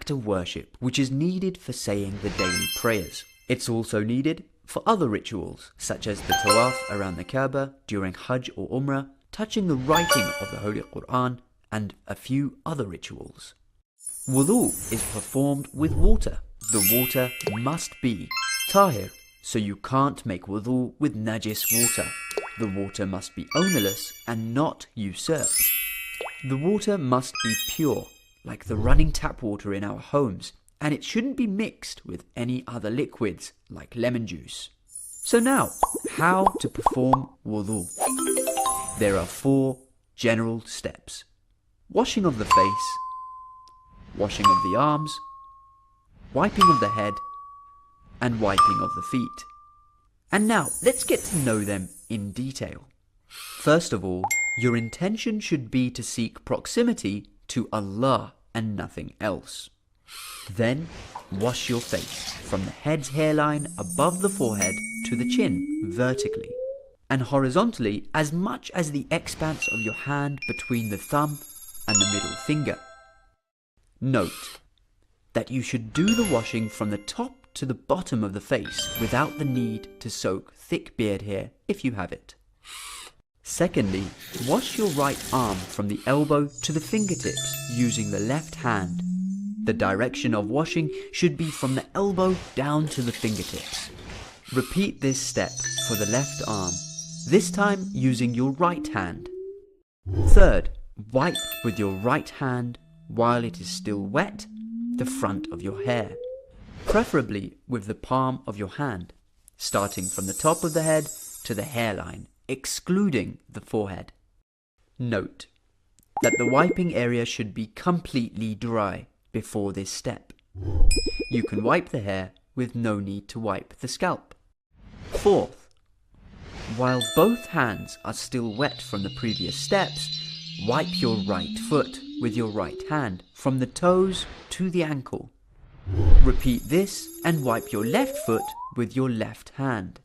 act of worship which is needed for saying the daily prayers. It's also needed for other rituals, such as the tawaf around the Kaaba during Hajj or Umrah, touching the writing of the Holy Quran, and a few other rituals. Wudhu is performed with water. The water must be tahir, so you can't make wudhu with najis water. The water must be ownerless and not usurped. The water must be pure, like the running tap water in our homes, and it shouldn't be mixed with any other liquids like lemon juice. So now, how to perform wudhu? There are 4 general steps: washing of the face, washing of the arms, wiping of the head, and wiping of the feet. And now, let's get to know them in detail. First of all, your intention should be to seek proximity to Allah and nothing else. Then, wash your face from the head's hairline above the forehead to the chin vertically, and horizontally as much as the expanse of your hand between the thumb and the middle finger. Note that you should do the washing from the top to the bottom of the face without the need to soak thick beard hair if you have it. Secondly, wash your right arm from the elbow to the fingertips using the left hand. The direction of washing should be from the elbow down to the fingertips. Repeat this step for the left arm, this time using your right hand. Third, wipe with your right hand while it is still wet the front of your hair, preferably with the palm of your hand, starting from the top of the head to the hairline, excluding the forehead. Note that the wiping area should be completely dry before this step. You can wipe the hair with no need to wipe the scalp. Fourth, while both hands are still wet from the previous steps, wipe your right foot with your right hand from the toes to the ankle. Repeat this and wipe your left foot with your left hand.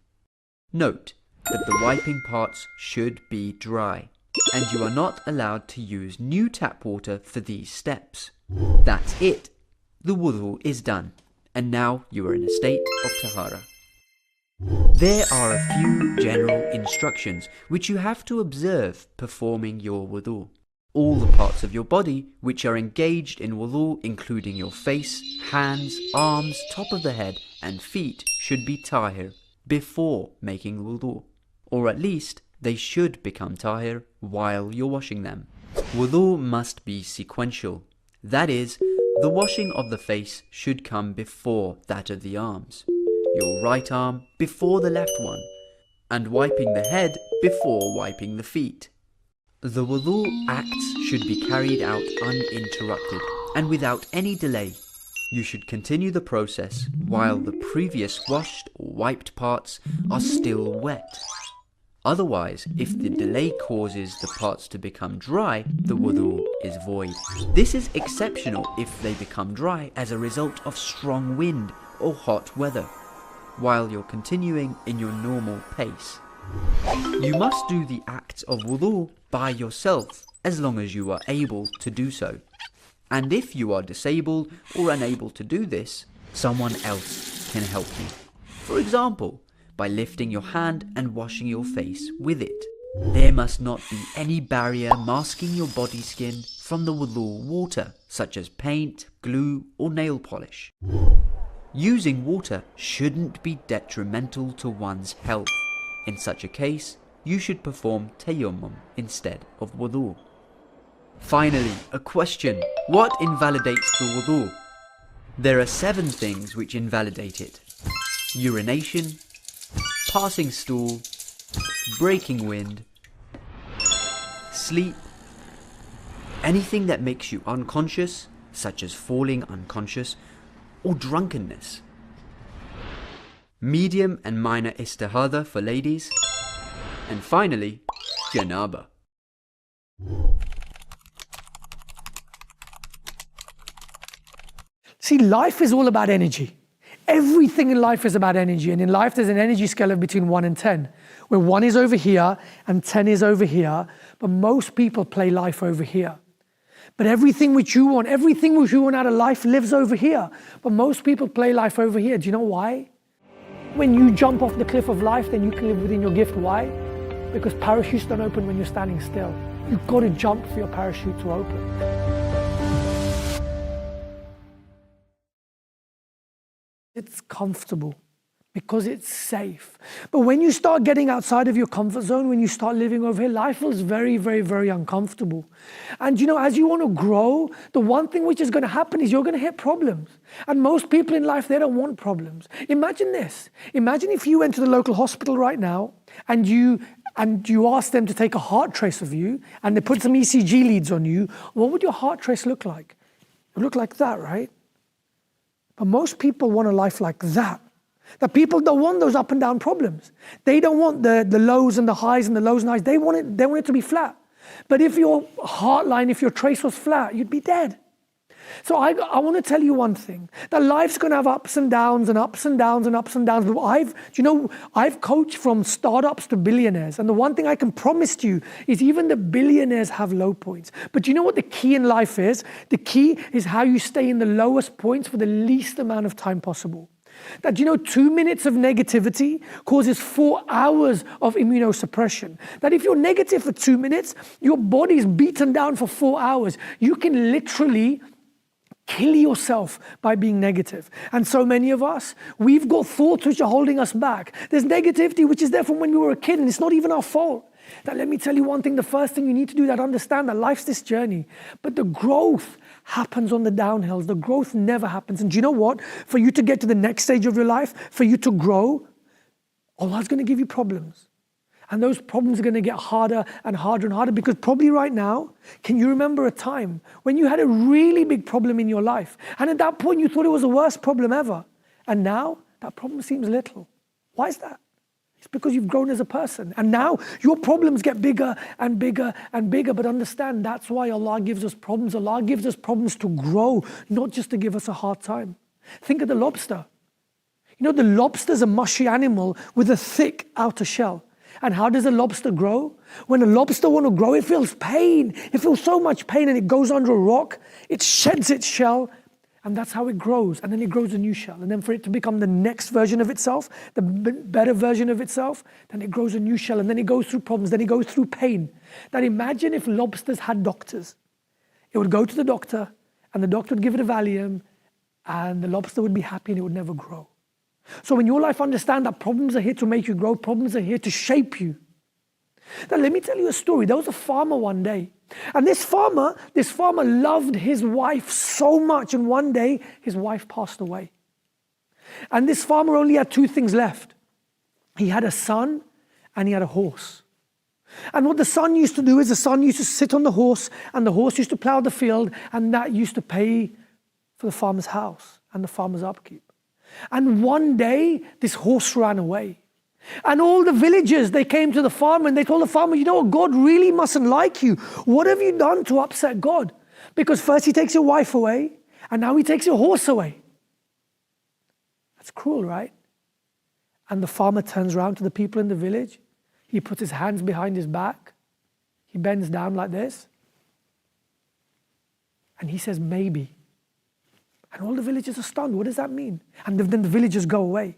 Note that the wiping parts should be dry, and you are not allowed to use new tap water for these steps. That's it. The wudhu is done, and now you are in a state of tahara. There are a few general instructions which you have to observe performing your wudhu. All the parts of your body which are engaged in wudhu, including your face, hands, arms, top of the head and feet, should be tahir before making wudhu, or at least they should become tahir while you're washing them. Wudhu must be sequential. That is, the washing of the face should come before that of the arms, your right arm before the left one, and wiping the head before wiping the feet. The wudhu acts should be carried out uninterrupted and without any delay. You should continue the process while the previous washed or wiped parts are still wet. Otherwise, if the delay causes the parts to become dry, the wudhu is void. This is exceptional if they become dry as a result of strong wind or hot weather, while you're continuing in your normal pace. You must do the acts of wudhu by yourself as long as you are able to do so. And if you are disabled or unable to do this, someone else can help you. For example, by lifting your hand and washing your face with it. There must not be any barrier masking your body skin from the wudhu water, such as paint, glue or nail polish. Using water shouldn't be detrimental to one's health. In such a case, you should perform tayammum instead of wudhu. Finally, a question. What invalidates the wudhu? There are 7 things which invalidate it: urination, passing stool, breaking wind, sleep, anything that makes you unconscious, such as falling unconscious, or drunkenness. Medium and minor istihada for ladies, and finally, janaba. See, life is all about energy. Everything in life is about energy, and in life there's an energy scale of between 1 and 10, where 1 is over here and 10 is over here, but most people play life over here. But everything which you want out of life lives over here. But most people play life over here. Do you know why? When you jump off the cliff of life, then you can live within your gift. Why? Because parachutes don't open when you're standing still. You've got to jump for your parachute to open. It's comfortable because it's safe. But when you start getting outside of your comfort zone, when you start living over here, life feels very, very, very uncomfortable. And as you want to grow, the one thing which is going to happen is you're going to hit problems. And most people in life, they don't want problems. Imagine this. Imagine if you went to the local hospital right now and you asked them to take a heart trace of you and they put some ECG leads on you. What would your heart trace look like? It would look like that, right? But most people want a life like that. The people don't want those up and down problems. They don't want the lows and the highs and the lows and highs. They want it to be flat. But if your heart line, if your trace was flat, you'd be dead. So I want to tell you one thing, that life's going to have ups and downs and ups and downs and ups and downs. But I've coached from startups to billionaires. And the one thing I can promise to you is even the billionaires have low points. But you know what the key in life is? The key is how you stay in the lowest points for the least amount of time possible. That 2 minutes of negativity causes 4 hours of immunosuppression. That if you're negative for 2 minutes, your body's beaten down for 4 hours. You can literally kill yourself by being negative. And so many of us, we've got thoughts which are holding us back. There's negativity which is there from when we were a kid, and it's not even our fault. That let me tell you one thing, the first thing you need to do is understand that life's this journey. But the growth happens on the downhills. The growth never happens. And do you know what? For you to get to the next stage of your life, for you to grow, Allah's going to give you problems. And those problems are going to get harder and harder and harder, because probably right now, can you remember a time when you had a really big problem in your life? And at that point, you thought it was the worst problem ever. And now that problem seems little. Why is that? It's because you've grown as a person. And now your problems get bigger and bigger and bigger. But understand, that's why Allah gives us problems. Allah gives us problems to grow, not just to give us a hard time. Think of the lobster. The lobster's a mushy animal with a thick outer shell. And how does a lobster grow? When a lobster wants to grow, it feels pain. It feels so much pain, and it goes under a rock. It sheds its shell, and that's how it grows. And then it grows a new shell. And then for it to become the next version of itself, the better version of itself, then it grows a new shell. And then it goes through problems. Then it goes through pain. Now imagine if lobsters had doctors. It would go to the doctor, and the doctor would give it a Valium, and the lobster would be happy, and it would never grow. So in your life, understand that problems are here to make you grow. Problems are here to shape you. Now let me tell you a story. There was a farmer one day. And this farmer loved his wife so much. And one day, his wife passed away. And this farmer only had 2 things left. He had a son and he had a horse. And what the son used to do is the son used to sit on the horse, and the horse used to plow the field, and that used to pay for the farmer's house and the farmer's upkeep. And one day, this horse ran away. And all the villagers, they came to the farmer and they told the farmer, you know what, God really mustn't like you. What have you done to upset God? Because first he takes your wife away, and now he takes your horse away. That's cruel, right? And the farmer turns around to the people in the village. He puts his hands behind his back. He bends down like this. And he says, maybe. And all the villagers are stunned. What does that mean? And then the villagers go away.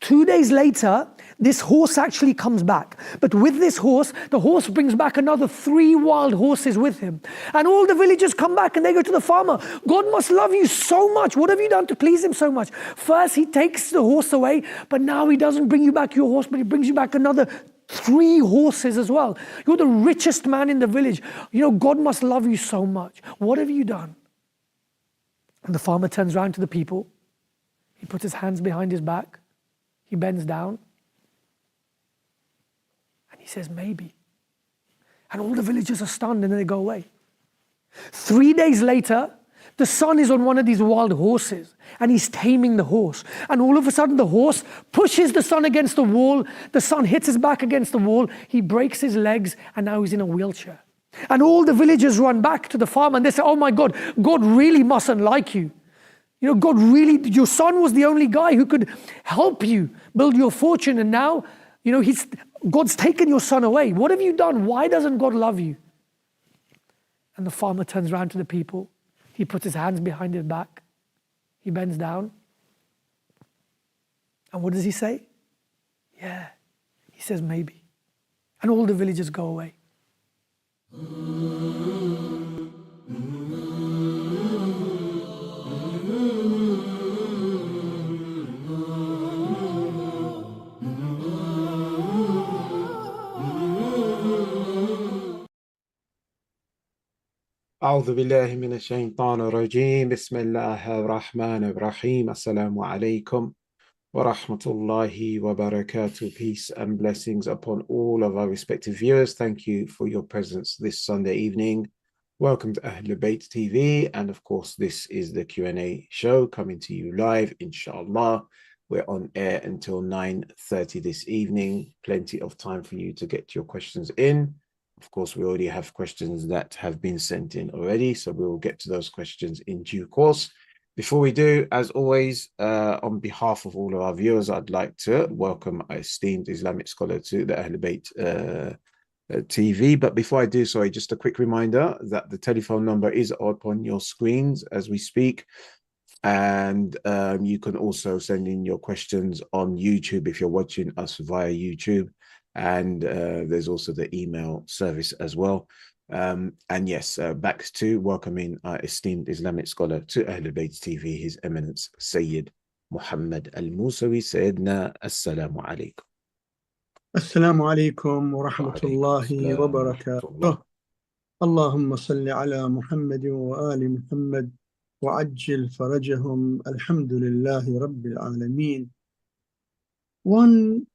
2 days later, this horse actually comes back. But with this horse, the horse brings back another 3 wild horses with him. And all the villagers come back and they go to the farmer. God must love you so much. What have you done to please him so much? First, he takes the horse away, but now he doesn't bring you back your horse, but he brings you back another 3 horses as well. You're the richest man in the village. God must love you so much. What have you done? And the farmer turns around to the people. He puts his hands behind his back. He bends down. And he says, maybe. And all the villagers are stunned, and then they go away. 3 days later, the son is on one of these wild horses, and he's taming the horse. And all of a sudden, the horse pushes the son against the wall. The son hits his back against the wall. He breaks his legs, and now he's in a wheelchair. And all the villagers run back to the farm, and they say, oh my God, God really mustn't like you. God really, your son was the only guy who could help you build your fortune, and now, God's taken your son away. What have you done? Why doesn't God love you? And the farmer turns around to the people. He puts his hands behind his back. He bends down. And what does he say? Yeah. He says, maybe. And all the villagers go away. أعوذ بالله من الشيطان الرجيم بسم الله الرحمن الرحيم السلام عليكم ورحمة الله وبركاته. Peace and blessings upon all of our respective viewers. Thank you for your presence this Sunday evening. Welcome to Ahlulbayt TV, and of course this is the Q&A show coming to you live, inshallah. We're on air until 9:30 this evening. Plenty of time for you to get your questions in. Of course, we already have questions that have been sent in already, so we will get to those questions in due course. Before we do, as always, on behalf of all of our viewers, I'd like to welcome our esteemed Islamic scholar to the Ahlulbayt TV. But before I do, sorry, just a quick reminder that the telephone number is up on your screens as we speak. And you can also send in your questions on YouTube if you're watching us via YouTube. And there's also the email service as well. And yes, back to welcoming our esteemed Islamic scholar to Ahlulbayt TV, His Eminence Sayyid Mohammad Al-Mousawi. Sayyidina, Assalamu alaikum. السلام عليكم ورحمة الله وبركاته. اللهم صل على محمد وآل محمد وعجل فرجهم. الحمد لله رب العالمين. One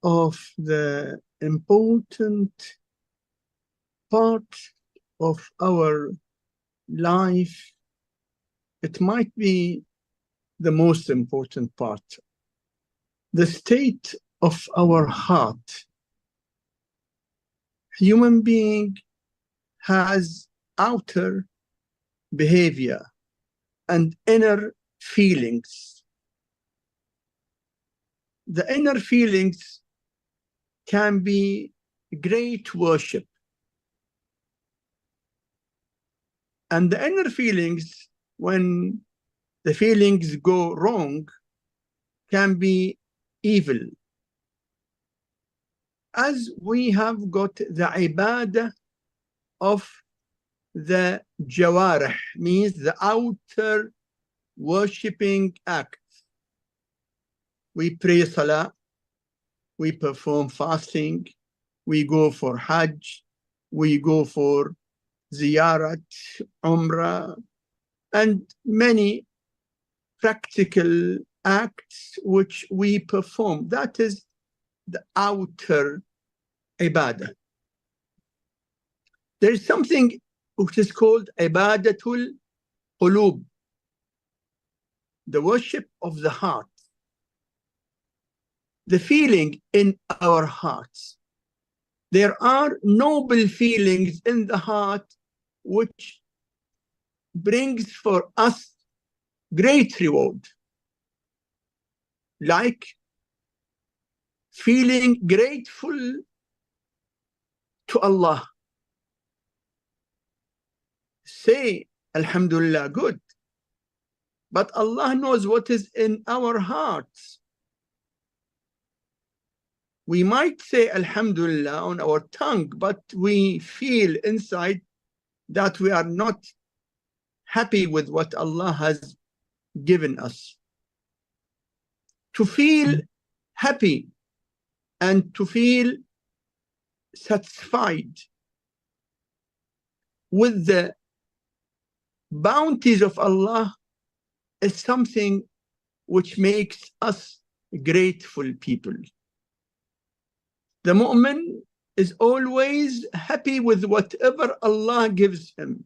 of the important part of our life, it might be the most important part, the state of our heart. Human being has outer behavior and inner feelings. The inner feelings can be great worship. And the inner feelings, when the feelings go wrong, can be evil. As we have got the ibadah of the jawarih, means the outer worshipping act. We pray salah, we perform fasting, we go for hajj, we go for ziyarat, umrah, and many practical acts which we perform. That is the outer ibadah. There is something which is called ibadatul qulub, the worship of the heart, the feeling in our hearts. There are noble feelings in the heart which brings for us great reward, like feeling grateful to Allah. Say Alhamdulillah, good, but Allah knows what is in our hearts. We might say Alhamdulillah on our tongue, but we feel inside that we are not happy with what Allah has given us. To feel happy and to feel satisfied with the bounties of Allah is something which makes us grateful people. The mu'min is always happy with whatever Allah gives him.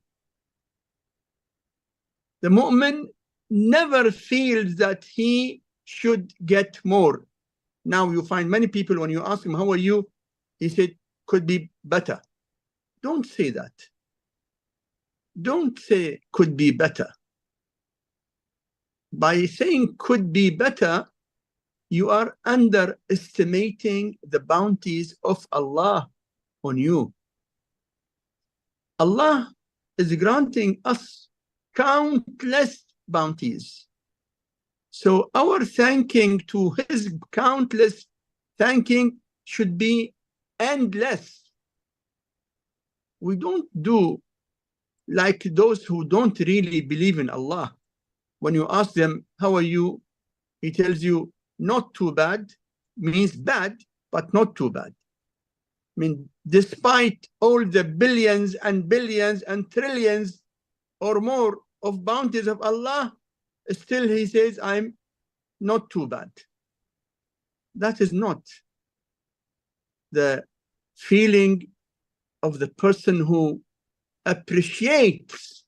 The mu'min never feels that he should get more. Now you find many people, when you ask him, how are you? He said, could be better. Don't say that. Don't say could be better. By saying could be better, you are underestimating the bounties of Allah on you. Allah is granting us countless bounties. So our thanking to his countless thanking should be endless. We don't do like those who don't really believe in Allah. When you ask them, how are you? He tells you, not too bad, means bad, but not too bad. I mean, despite all the billions and billions and trillions or more of bounties of Allah, still he says, I'm not too bad. That is not the feeling of the person who appreciates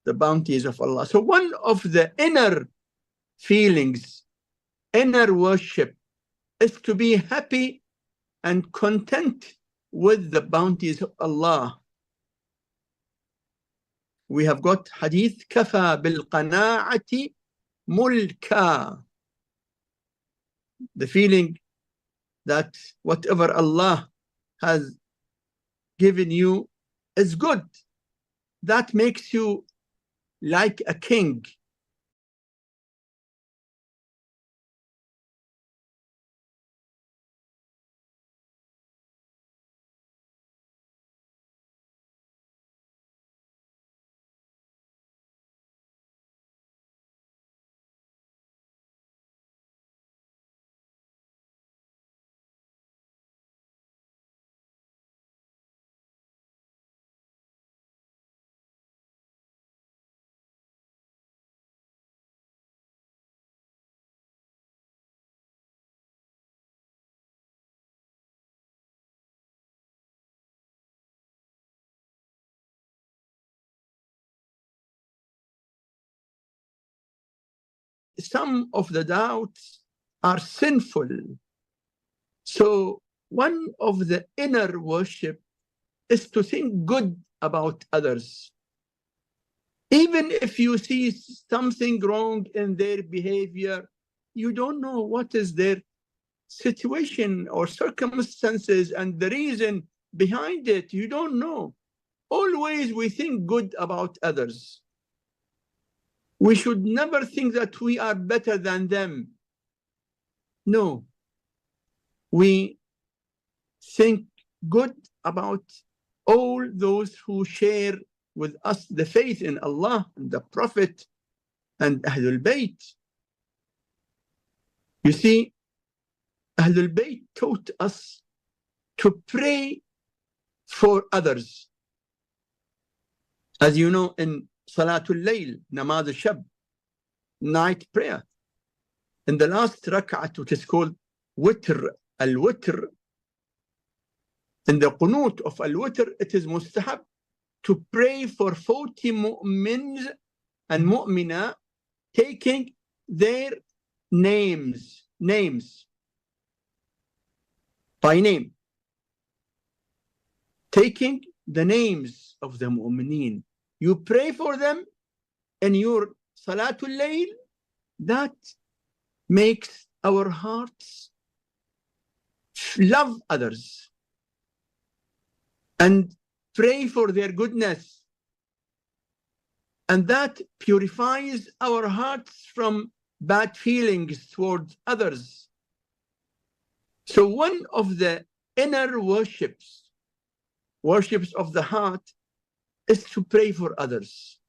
the bounties of Allah. So one of the inner feelings, inner worship, is to be happy and content with the bounties of Allah. We have got hadith, kafa bil qana'ati mulka. The feeling that whatever Allah has given you is good. That makes you like a king. Some of the doubts are sinful. So one of the inner worship is to think good about others. Even if you see something wrong in their behavior, you don't know what is their situation or circumstances and the reason behind it. You don't know. Always we think good about others. We should never think that we are better than them. No. We think good about all those who share with us the faith in Allah and the Prophet and Ahlulbayt. You see, Ahlulbayt taught us to pray for others. As you know, in Salatul Layl, Namaz al-Shab, night prayer, in the last rak'at, which is called Witr, al-Witr, in the Qunut of al-Witr, it is mustahab to pray for 40 mu'mins and mu'mina, taking their names by name, taking the names of the mu'mineen. You pray for them in your Salatul Layl. That makes our hearts love others and pray for their goodness. And that purifies our hearts from bad feelings towards others. So one of the inner worships of the heart, is to pray for others.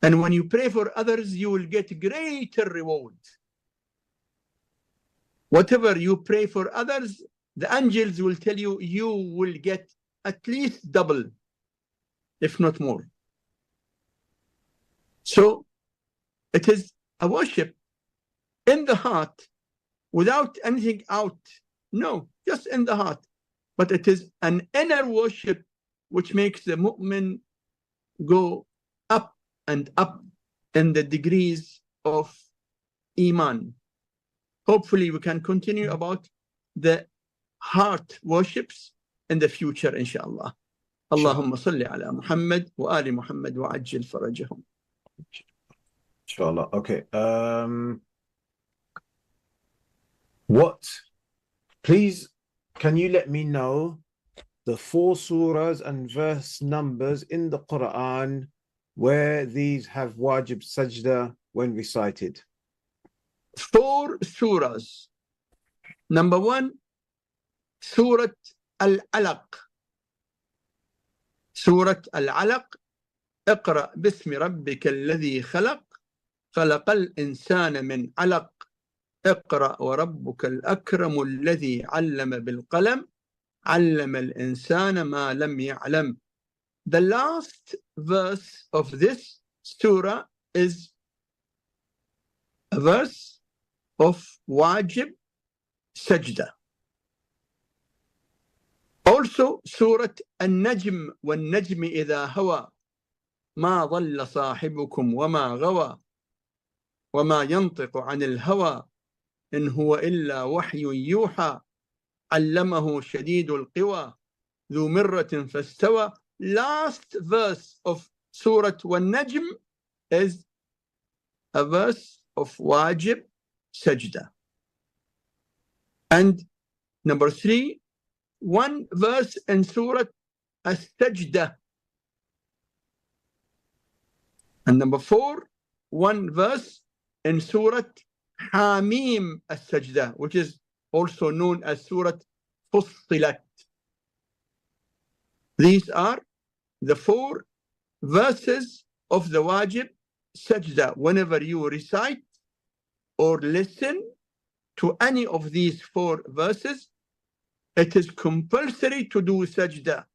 And when you pray for others, you will get greater reward. Whatever you pray for others, the angels will tell you, you will get at least double, if not more. So it is a worship in the heart without anything out. No, just in the heart. But it is an inner worship which makes the mu'min go up and up in the degrees of Iman. Hopefully we can continue about the heart worships in the future, inshallah. Allahumma salli ala Muhammad wa ali Muhammad wa ajil farajahum. Inshallah. Okay. Please, can you let me know the 4 surahs and verse numbers in the Quran where these have wajib sajda when recited? 4 surahs. Number 1, Surah Al-Alaq. Surah Al-Alaq. اقرأ باسم ربك الذي خلق خلق الإنسان من علق اقرأ وربك الأكرم الذي علم بالقلم علم الإنسان ما لم يعلم. The last verse of this surah is a verse of wajib sajda. Also Surah An-Najm وَالنَّجْمِ إِذَا هَوَى ما ضل صاحبكم وما غوى وما ينطق عن الهوى إن هو إلا وحي يوحى علمه شديد القوى ذو مرة فاستوى. Last verse of Surah An-Najm is a verse of wajib sajda. And number 3, 1 verse in Surah As-Sajda. And number 4, 1 verse in Surah Hamim As-Sajda, which is also known as Surah Fussilat. These are the 4 verses of the wajib sajda. Whenever you recite or listen to any of these 4 verses, it is compulsory to do sajda.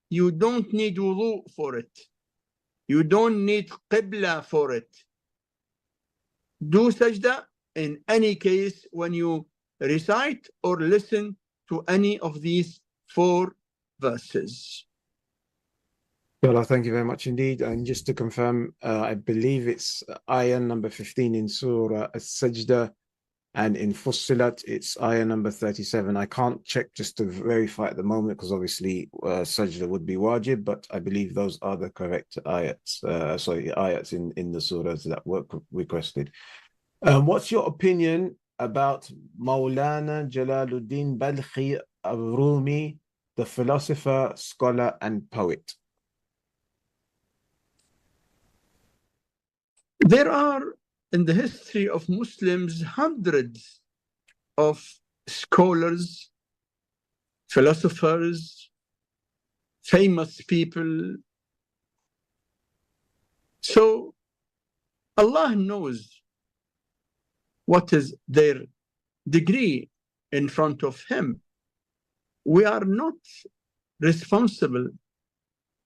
You don't need wudhu for it. You don't need qibla for it. Do sajda in any case when you recite or listen to any of these 4 verses. Well, thank you very much indeed. And just to confirm, I believe it's ayah number 15 in Surah As-Sajda, and in Fussilat it's ayah number 37. I can't check just to verify at the moment because obviously Sajda would be wajib, but I believe those are the correct ayats, ayats in the surahs that were requested. What's your opinion about Maulana Jalaluddin Balkhi al-Rumi, the philosopher, scholar and poet? There are in the history of Muslims hundreds of scholars, philosophers, famous people. So Allah knows what is their degree in front of Him. We are not responsible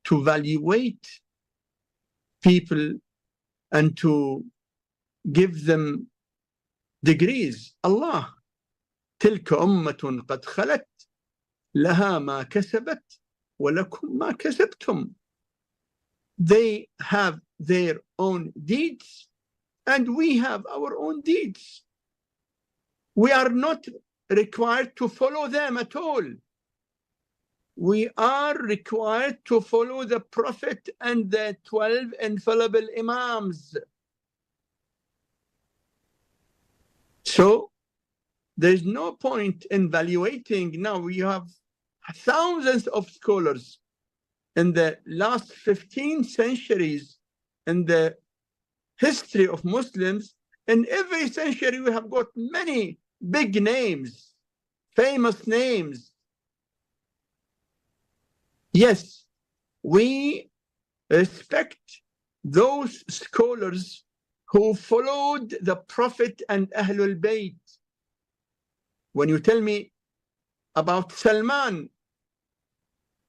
to evaluate people and to give them degrees. Allah, تلك أمة قد خلت لها ما كسبت ولكم ما كسبتم. They have their own deeds and we have our own deeds. We are not required to follow them at all. We are required to follow the Prophet and the 12 infallible Imams. So there's no point in evaluating. Now we have thousands of scholars in the last 15 centuries in the history of Muslims. In every century we have got many big names, famous names. Yes, we respect those scholars who followed the Prophet and Ahlulbayt. When you tell me about Salman,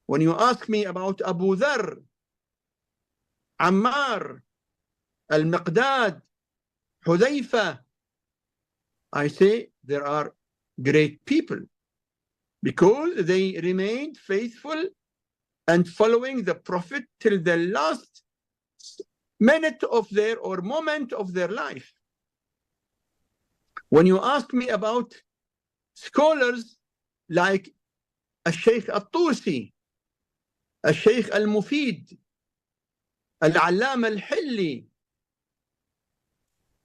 when you ask me about Abu Dharr, Ammar, Al-Miqdad, Hudayfa, I say there are great people because they remained faithful and following the Prophet till the last minute of their or moment of their life. When you ask me about scholars like Al-Shaykh Al-Tusi, Al-Shaykh Al-Mufid, Al-Allama Al-Hilli,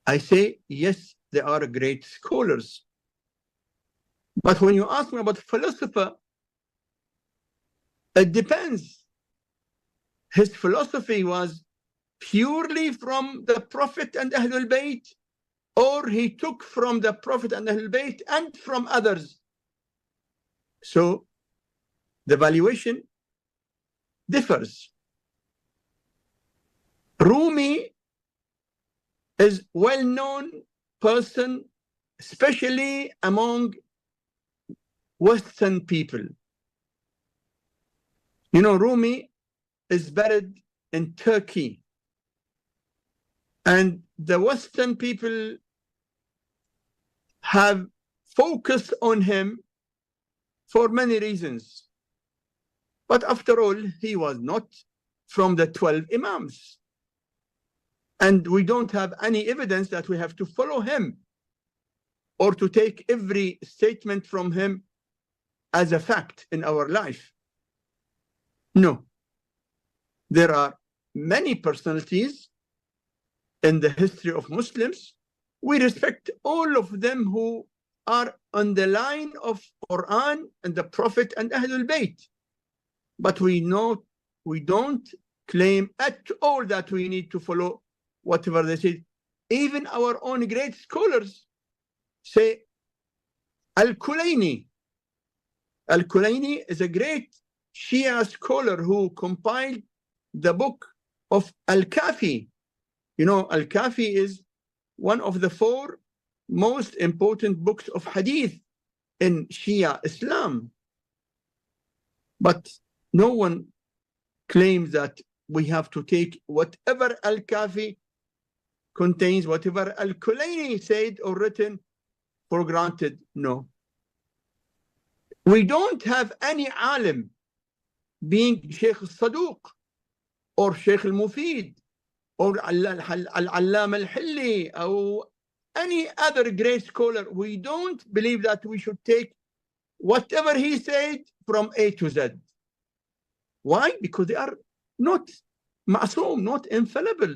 I say yes, they are great scholars. But when you ask me about philosopher, It depends. His philosophy was purely from the Prophet and Ahlulbayt, or he took from the Prophet and Ahlulbayt and from others. So the valuation differs. Rumi is well-known person, especially among Western people. You know, Rumi is buried in Turkey, and the Western people have focused on him for many reasons. But after all, he was not from the 12 Imams. And we don't have any evidence that we have to follow him or to take every statement from him as a fact in our life. No. There are many personalities in the history of Muslims. We respect all of them who are on the line of Quran and the Prophet and Ahlul Bayt. But we don't claim at all that we need to follow whatever they say. Even our own great scholars say Al-Kulayni. Al-Kulayni is a great Shia scholar who compiled the book of Al-Kafi. You know, Al-Kafi is one of the 4 most important books of hadith in Shia Islam. But no one claims that we have to take whatever Al-Kafi contains, whatever Al-Kulayni said or written, for granted. No. We don't have any alim being Sheikh al-Saduq or Sheikh al-Mufid or Al-Allam al-Hilli or any other great scholar. We don't believe that we should take whatever he said from A to Z. Why? Because they are not ma'soom, not infallible.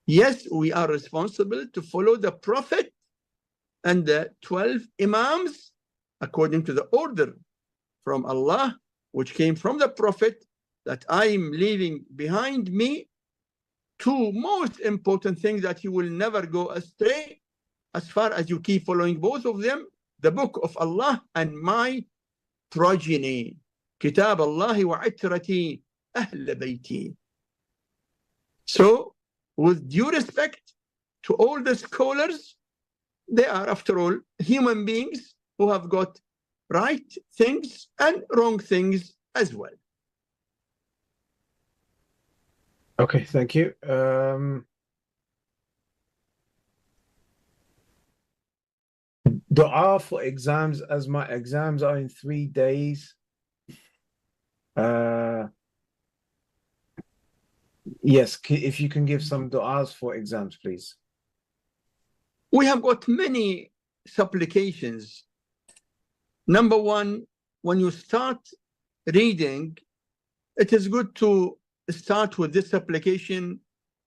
Yes, we are responsible to follow the Prophet and the 12 Imams according to the order from Allah, which came from the Prophet, that I am leaving behind me 2 most important things that you will never go astray as far as you keep following both of them, the book of Allah and my progeny. Kitab Allah wa itrati ahl bayti. So, with due respect to all the scholars, they are, after all, human beings who have got right things and wrong things as well. Okay, thank you. Dua for exams, as my exams are in 3 days. Yes, if you can give some du'as for exams, please. We have got many supplications. Number 1, when you start reading, it is good to start with this supplication.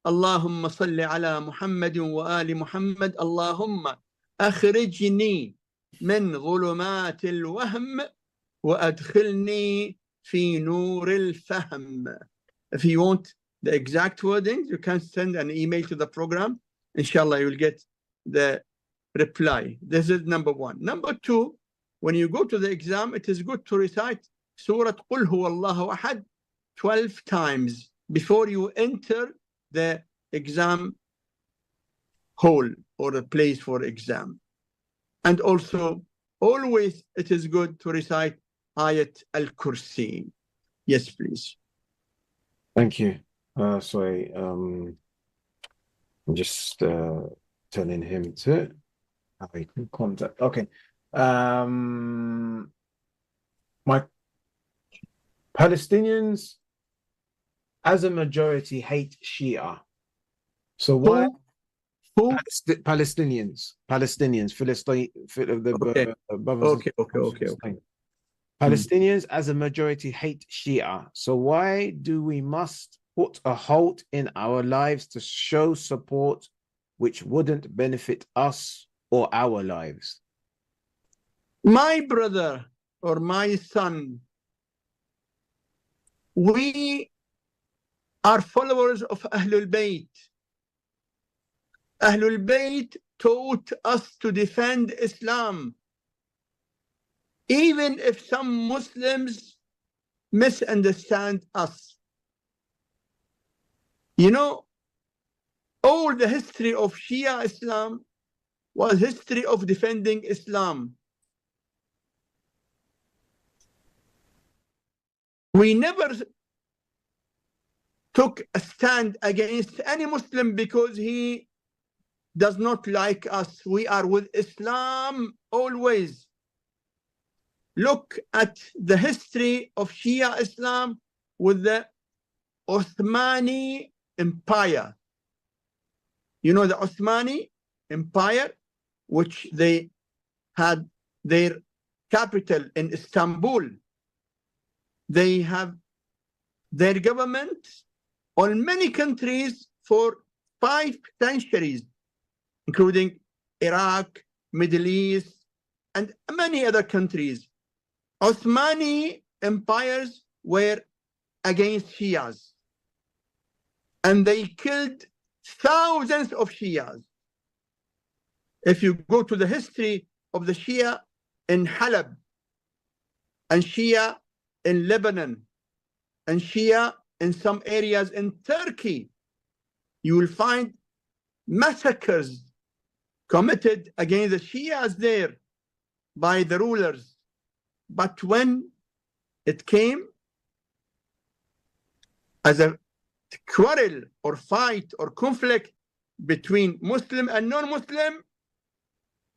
Allahumma salli ala Muhammadin wa ali Muhammad. Allahumma akhrijni min dhulumat al-wahm wa adkhilni fi nur al-fahm. If you want the exact wording, you can send an email to the program. Inshallah, you will get the reply. This is number 1. Number 2, when you go to the exam, it is good to recite Surah Qul Huwallahu Ahad 12 times before you enter the exam hall or the place for exam. And also, always it is good to recite Ayat Al-Kursi. Yes, please. Thank you. Sorry, I'm just telling him to have a contact. Okay. My Palestinians as a majority hate Shia. So why? Who? Palestinians, Philistine, Okay. brothers. Okay. Palestinians as a majority hate Shia. So why do we must put a halt in our lives to show support which wouldn't benefit us or our lives? My brother or my son we are followers of Ahlulbayt. Ahlulbayt taught us to defend Islam, even if some Muslims misunderstand us. You know, all the history of Shia Islam was history of defending Islam. We never took a stand against any Muslim because he does not like us. We are with Islam always. Look at the history of Shia Islam with the Ottomani Empire. You know the Ottomani Empire, which they had their capital in Istanbul. They have their government on many countries for 5 centuries, including Iraq, Middle East, and many other countries. Ottomani empires were against Shias, and they killed thousands of Shias. If you go to the history of the Shia in Halab, and Shia in Lebanon, and Shia in some areas in Turkey, you will find massacres committed against the Shias there by the rulers. But when it came as a quarrel or fight or conflict between Muslim and non-Muslim,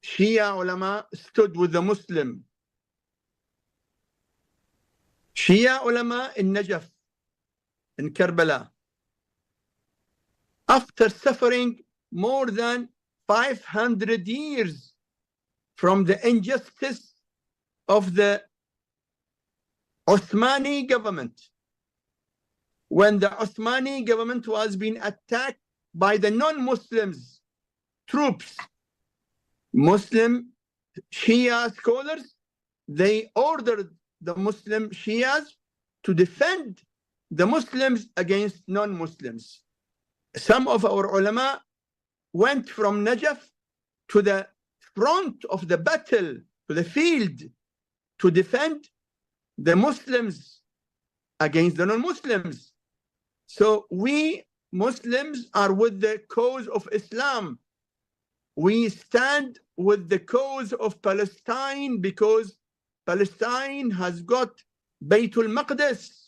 Shia ulama stood with the Muslim. Shia ulama in Najaf, in Karbala, after suffering more than 500 years from the injustice of the Ottomani government, when the Ottomani government was being attacked by the non-Muslims troops, Muslim Shia scholars, they ordered the Muslim Shias to defend the Muslims against non-Muslims. Some of our ulama went from Najaf to the front of the battle, to the field, to defend the Muslims against the non-Muslims. So we Muslims are with the cause of Islam. We stand with the cause of Palestine because Palestine has got Baytul Maqdis,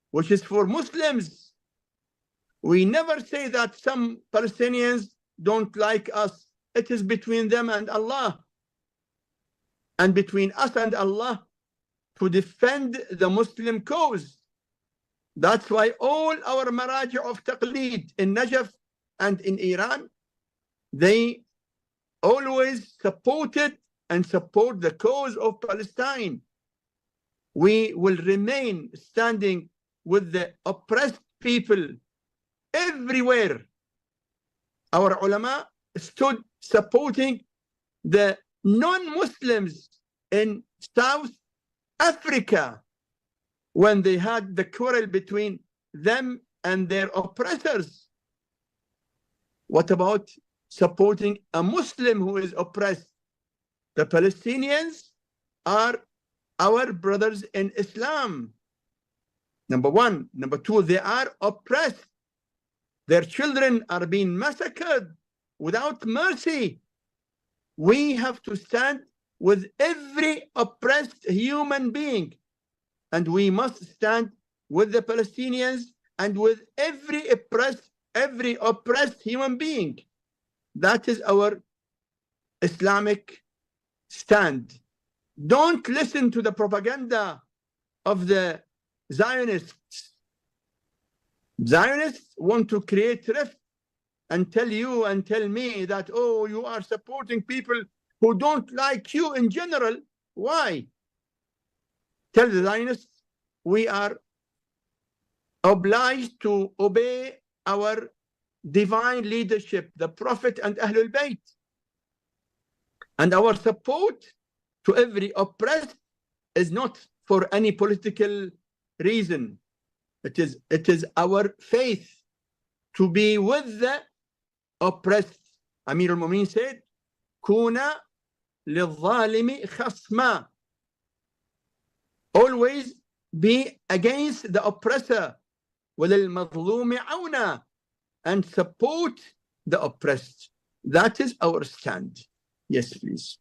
which is for Muslims. We never say that some Palestinians don't like us. It is between them and Allah, and between us and Allah, to defend the Muslim cause. That's why all our maraji of taqleed in Najaf and in Iran, they always supported and support the cause of Palestine. We will remain standing with the oppressed people everywhere. Our ulama stood supporting the non-Muslims in South Africa when they had the quarrel between them and their oppressors. What about supporting a Muslim who is oppressed? The Palestinians are our brothers in Islam. Number one. Number two, they are oppressed. Their children are being massacred without mercy. We have to stand with every oppressed human being, and we must stand with the Palestinians and with every oppressed human being. That is our Islamic stand. Don't listen to the propaganda of the Zionists. Zionists want to create rift and tell you and tell me that, oh, you are supporting people who don't like you in general. Why? Tell the Zionists we are obliged to obey our divine leadership, the Prophet and Ahlulbayt. And our support to every oppressed is not for any political reason. It is our faith to be with the oppressed. Amir al-Mu'minin said, Kuna lil-zalimi khasma. Always be against the oppressor. وَلِلْمَظْلُومِ عَوْنًا, and support the oppressed. That is our stand. Yes, please.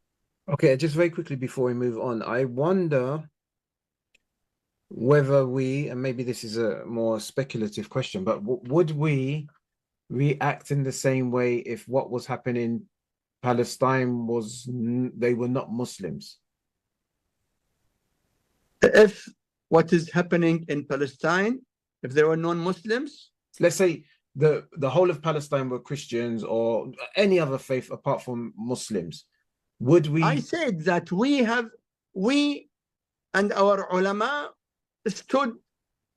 Okay, just very quickly before we move on, I wonder whether we, and maybe this is a more speculative question, but would we react in the same way if what was happening in Palestine was they were not Muslims? If what is happening in Palestine, if there were non-Muslims? Let's say the whole of Palestine were Christians or any other faith apart from Muslims. Would we? I said that we and our ulama stood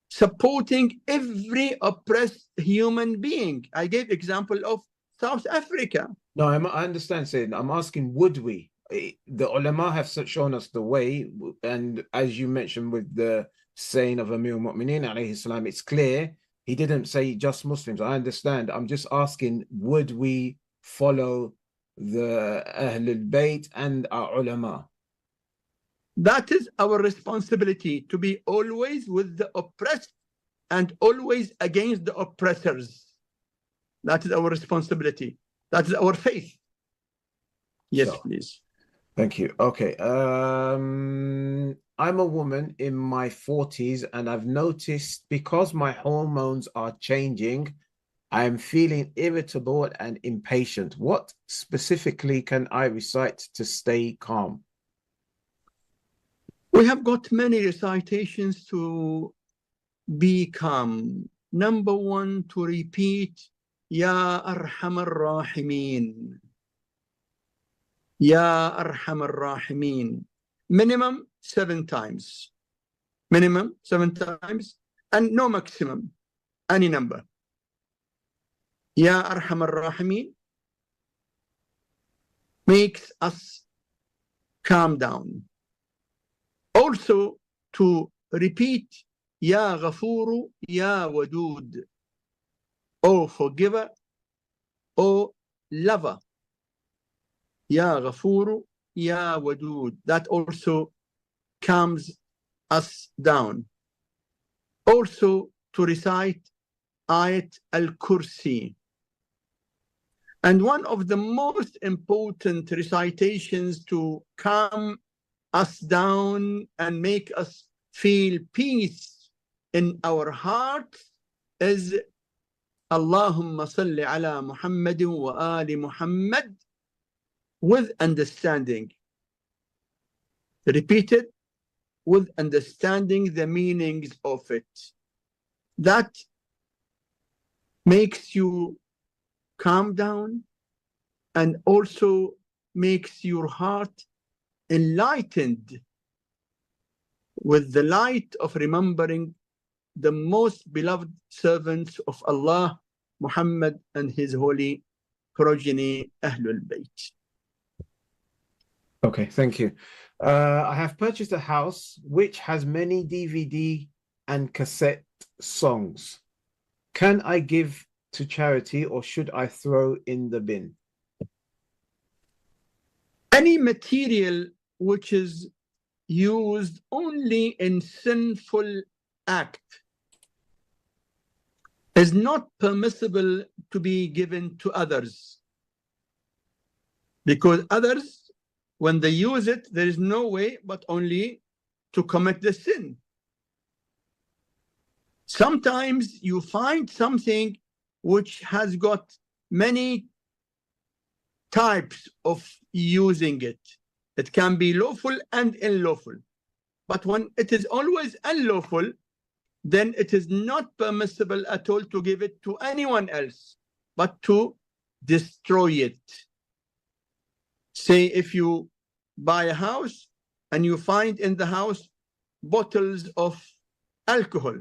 supporting every oppressed human being. I gave example of South Africa. No, I understand, saying I'm asking, would we? The ulama have shown us the way, and as you mentioned with the saying of Amir al-Mu'minin alayhi salam, it's clear he didn't say just Muslims. I understand. I'm just asking, would we follow the Ahlulbayt and our ulama? That is our responsibility, to be always with the oppressed and always against the oppressors. That is our responsibility. That is our faith. Yes, so, please. Thank you. Okay. I'm a woman in my 40s, and I've noticed because my hormones are changing, I'm feeling irritable and impatient. What specifically can I recite to stay calm? We have got many recitations to be calm. Number one, to repeat, Ya Arhamar Rahimin. Ya Arhamar Rahimin. Minimum 7 times. Minimum 7 times, and no maximum. Any number. Ya Arhamar Rahimin makes us calm down. Also to repeat, Ya Ghafuru, Ya Wadud. O forgiver, O lover. Ya Ghafuru, Ya Wadud. That also calms us down. Also to recite Ayat al-Kursi. And one of the most important recitations to calm us down and make us feel peace in our hearts is Allahumma salli ala Muhammadin wa ali Muhammad, with understanding. Repeat it, with understanding the meanings of it. That makes you calm down and also makes your heart enlightened with the light of remembering the most beloved servants of Allah, Muhammad and his holy progeny, Ahlulbayt. Okay, thank you. I have purchased a house which has many DVD and cassette songs. Can I give to charity or should I throw in the bin? Any material which is used only in sinful act is not permissible to be given to others, because others, when they use it, there is no way but only to commit the sin. Sometimes you find something which has got many types of using it. It can be lawful and unlawful. But when it is always unlawful, then it is not permissible at all to give it to anyone else, but to destroy it. Say if you buy a house and you find in the house bottles of alcohol,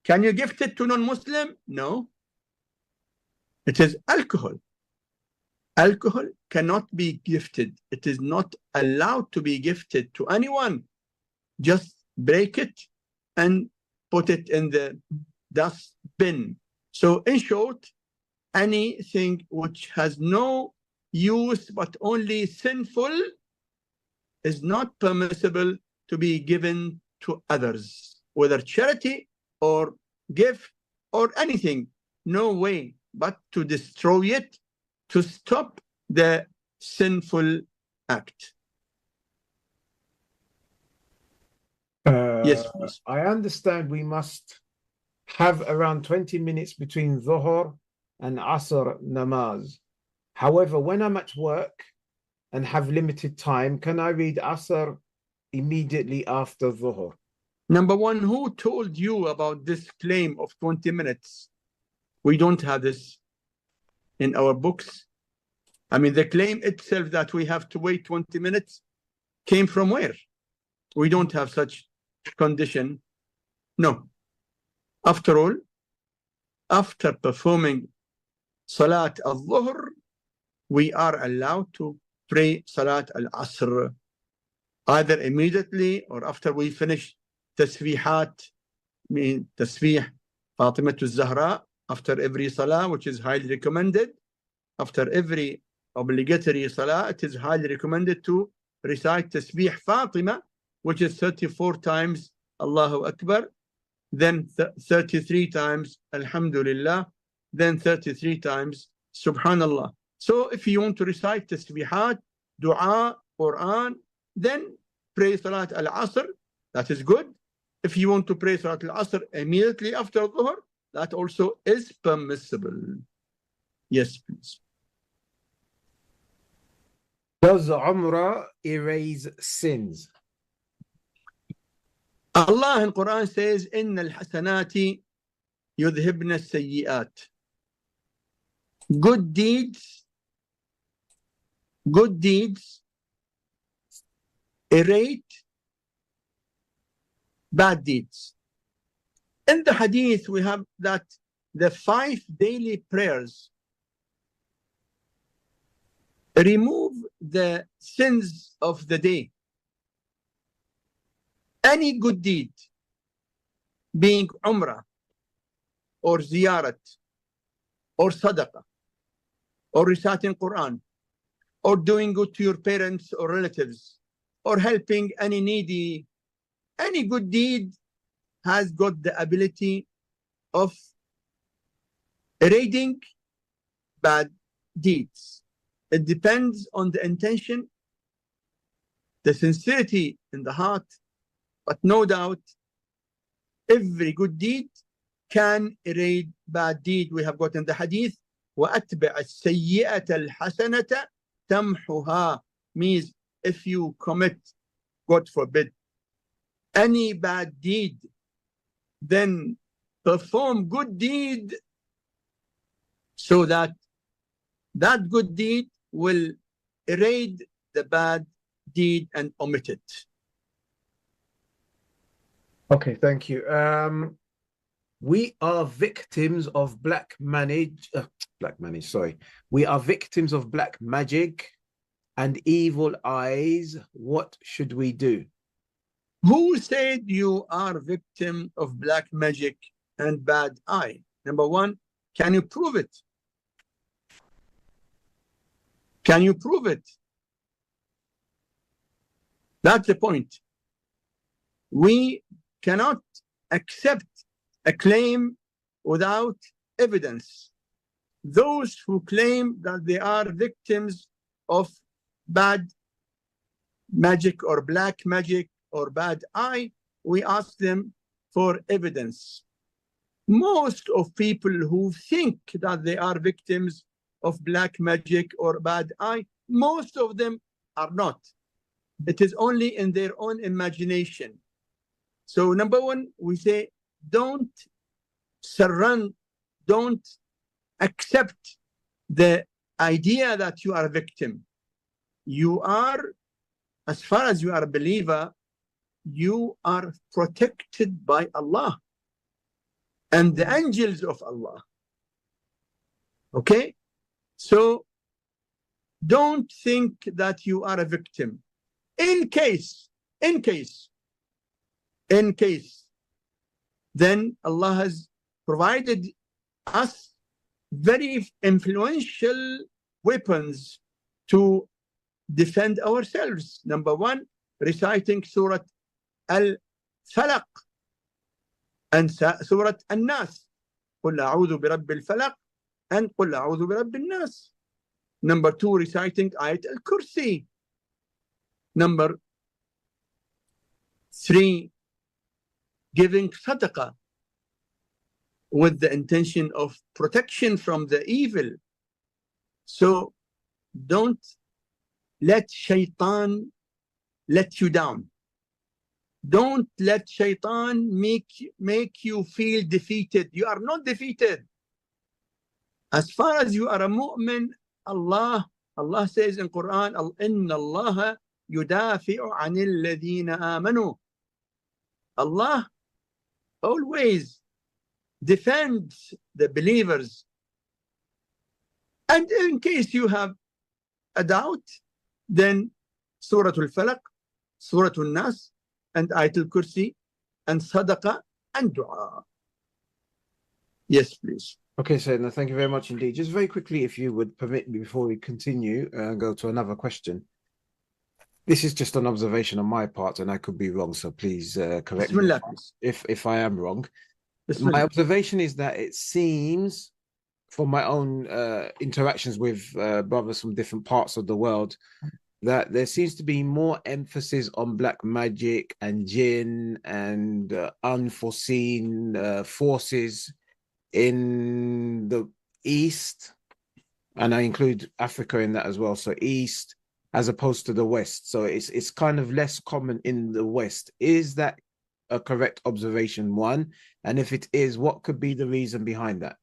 can you gift it to non-Muslim? No. It is alcohol. Alcohol cannot be gifted. It is not allowed to be gifted to anyone. Just break it and put it in the dustbin. So in short, anything which has no use but only sinful is not permissible to be given to others, whether charity or gift or anything. No way but to destroy it, to stop the sinful act. Yes, please. I understand we must have around 20 minutes between Dhuhr and Asr namaz. However, when I'm at work and have limited time, can I read Asr immediately after Dhuhr? Number one, who told you about this claim of 20 minutes? We don't have this in our books. I mean, the claim itself that we have to wait 20 minutes came from where? We don't have such condition. No. After all, after performing Salat al-Dhuhr, we are allowed to pray Salat al-Asr either immediately or after we finish Tasbihat, Tasbih Fatimah al-Zahra, after every Salah, which is highly recommended. After every obligatory Salah, it is highly recommended to recite Tasbih Fatima, which is 34 times Allahu Akbar, then 33 times Alhamdulillah, then 33 times Subhanallah. So if you want to recite Tasbihat, Dua, Quran, then pray Salat al-Asr, that is good. If you want to pray Salat al-Asr immediately after Dhuhr, that also is permissible. Yes, please. Does Umrah erase sins? Allah in Quran says, إِنَّ الْحَسَنَاتِ يُذْهِبْنَ السَّيِّئَاتِ. Good deeds erase bad deeds. In the hadith, we have that the 5 daily prayers remove the sins of the day. Any good deed, being Umrah, or Ziyarat, or Sadaqah, or reciting Quran, or doing good to your parents or relatives, or helping any needy, any good deed has got the ability of erasing bad deeds. It depends on the intention, the sincerity in the heart, but no doubt every good deed can erase bad deed. We have got in the hadith, وَأَتْبِعَ السَّيِّئَةَ الْحَسَنَةَ تَمْحُهَا, means if you commit, God forbid, any bad deed, then perform good deed so that that good deed will erase the bad deed and omit it. Okay, thank you. We are victims of black magic. We are victims of black magic and evil eyes. What should we do? Who said you are victim of black magic and bad eye? Number one, can you prove it? Can you prove it? That's the point. We cannot accept a claim without evidence. Those who claim that they are victims of bad magic or black magic or bad eye, we ask them for evidence. Most of people who think that they are victims of black magic or bad eye, most of them are not. It is only in their own imagination. So number one, we say, don't surrender, don't accept the idea that you are a victim. You are, as far as you are a believer, you are protected by Allah and the angels of Allah. Okay? So don't think that you are a victim. In case, then Allah has provided us very influential weapons to defend ourselves. Number one, reciting Surah Al-Falaq and Surah Al-Nas. قُلْ أَعُوذُ بِرَبِّ الْفَلَقِ and قُلْ أَعُوذُ بِرَبِّ النَّاسِ. Number two, reciting Ayat Al-Kursi. Number three, giving sadaqah with the intention of protection from the evil. So don't let shaitan let you down. Don't let shaitan make you feel defeated. You are not defeated. As far as you are a mu'min, Allah says in Quran, إِنَّ اللَّهَ يُدَافِعُ عَنِ الَّذِينَ آمَنُوا. Allah always defends the believers. And in case you have a doubt, then Surah Al-Falaq, Surah Al-Nas, and Ayat Al-Kursi, and Sadaqah, and Dua. Yes, please. Okay, so no, thank you very much indeed. Just very quickly, if you would permit me before we continue and go to another question. This is just an observation on my part, and I could be wrong, so please correct me if I am wrong. My observation is that it seems, from my own interactions with brothers from different parts of the world, that there seems to be more emphasis on black magic and jinn and unforeseen forces in the East, and I include Africa in that as well, so East as opposed to the West. So it's kind of less common in the West. Is that a correct observation, one? And if it is, what could be the reason behind that?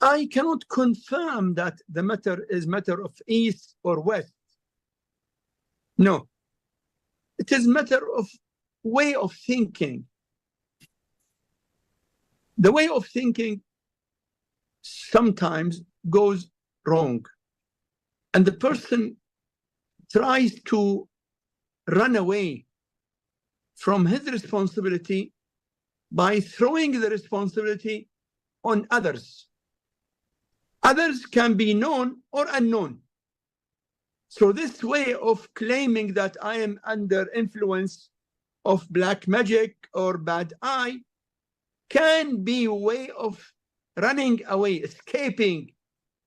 I cannot confirm that the matter is matter of East or West. No. It is matter of way of thinking. The way of thinking sometimes goes wrong. And the person tries to run away from his responsibility by throwing the responsibility on others. Others can be known or unknown. So this way of claiming that I am under influence of black magic or bad eye can be a way of running away, escaping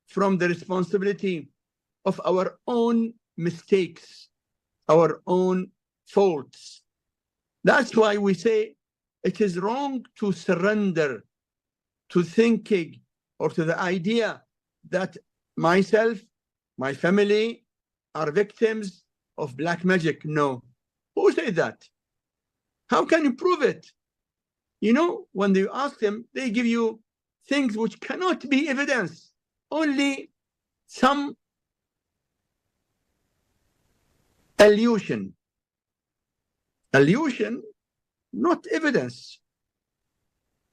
from the responsibility of our own mistakes, our own faults. That's why we say it is wrong to surrender to thinking or to the idea that myself, my family are victims of black magic. No. Who said that? How can you prove it? You know, when you ask them, they give you things which cannot be evidence, only some illusion. Illusion, not evidence.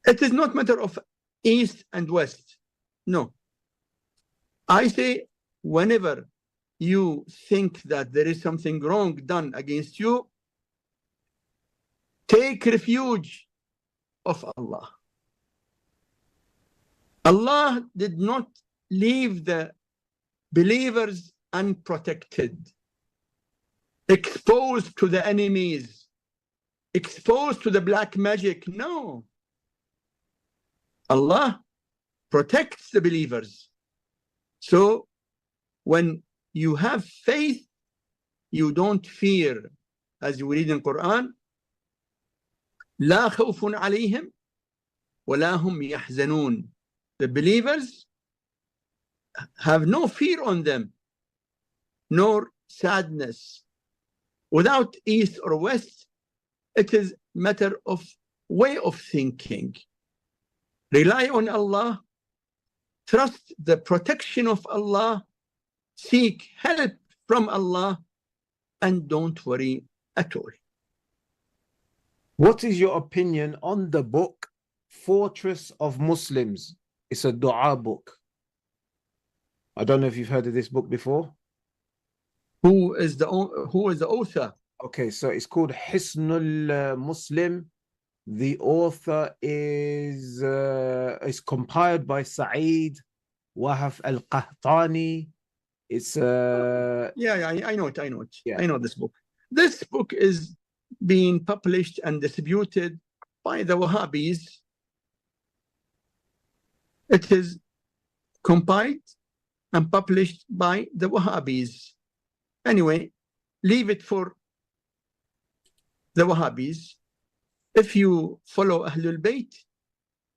It is not matter of East and West. No. I say, whenever you think that there is something wrong done against you, take refuge of Allah. Allah did not leave the believers unprotected, exposed to the enemies, exposed to the black magic. No. Allah protects the believers. So when you have faith, you don't fear. As you read in Quran, لا خوف عليهم ولا هم يحزنون. The believers have no fear on them, nor sadness. Without East or West, it is matter of way of thinking. Rely on Allah, trust the protection of Allah, seek help from Allah, and don't worry at all. What is your opinion on the book Fortress of Muslims? It's a dua book. I don't know if you've heard of this book before. Who is the author? Okay, so it's called Hisnul Muslim The author is compiled by Saeed Wahaf Al-Qahtani. It's yeah, I know it. Yeah. I know this book. This book is being published and distributed by the Wahhabis. It is compiled and published by the Wahhabis. Anyway, leave it for the Wahhabis. If you follow Ahlulbayt,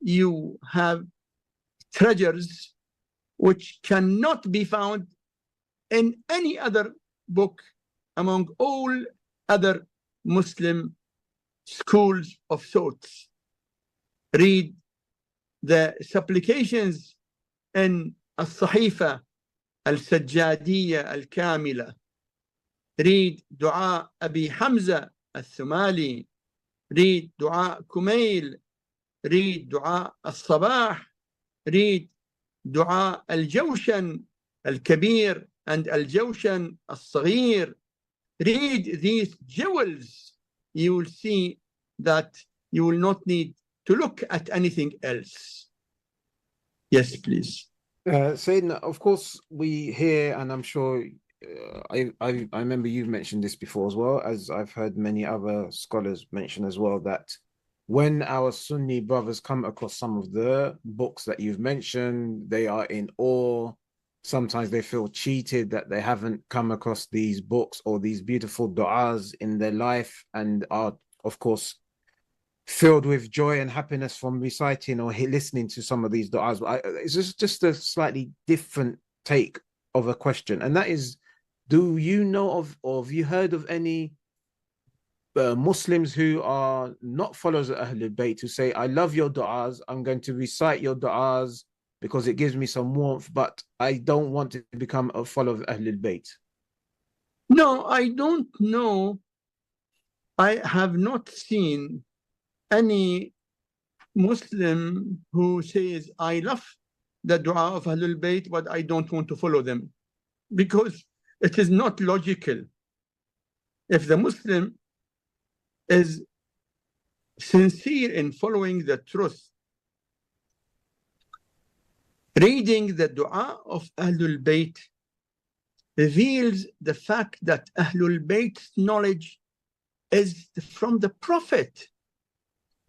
you have treasures which cannot be found in any other book among all other Muslim schools of thoughts. Read the supplications in الصحيفة السجادية الكاملة. Read دعاء أبي حمزة الثمالي. Read دعاء كميل. Read دعاء الصباح. Read دعاء الجوشن الكبير and الجوشن الصغير. Read these jewels. You will see that you will not need to look at anything else. Yes, please. Sayyidina, of course, we hear, and I'm sure I remember you've mentioned this before as well, as I've heard many other scholars mention as well, that when our Sunni brothers come across some of the books that you've mentioned, they are in awe. Sometimes they feel cheated that they haven't come across these books or these beautiful du'as in their life, and are, of course, filled with joy and happiness from reciting or listening to some of these du'as. It's just a slightly different take of a question, and that is, do you know of, or have you heard of any Muslims who are not followers of Ahlul Bayt who say, I love your du'as, I'm going to recite your du'as because it gives me some warmth, but I don't want to become a follower of Ahlul Bayt? No, I don't know. I have not seen any Muslim who says, I love the dua of Ahlul Bayt, but I don't want to follow them, because it is not logical. If the Muslim is sincere in following the truth, reading the dua of Ahlul Bayt reveals the fact that Ahlul Bayt's knowledge is from the Prophet,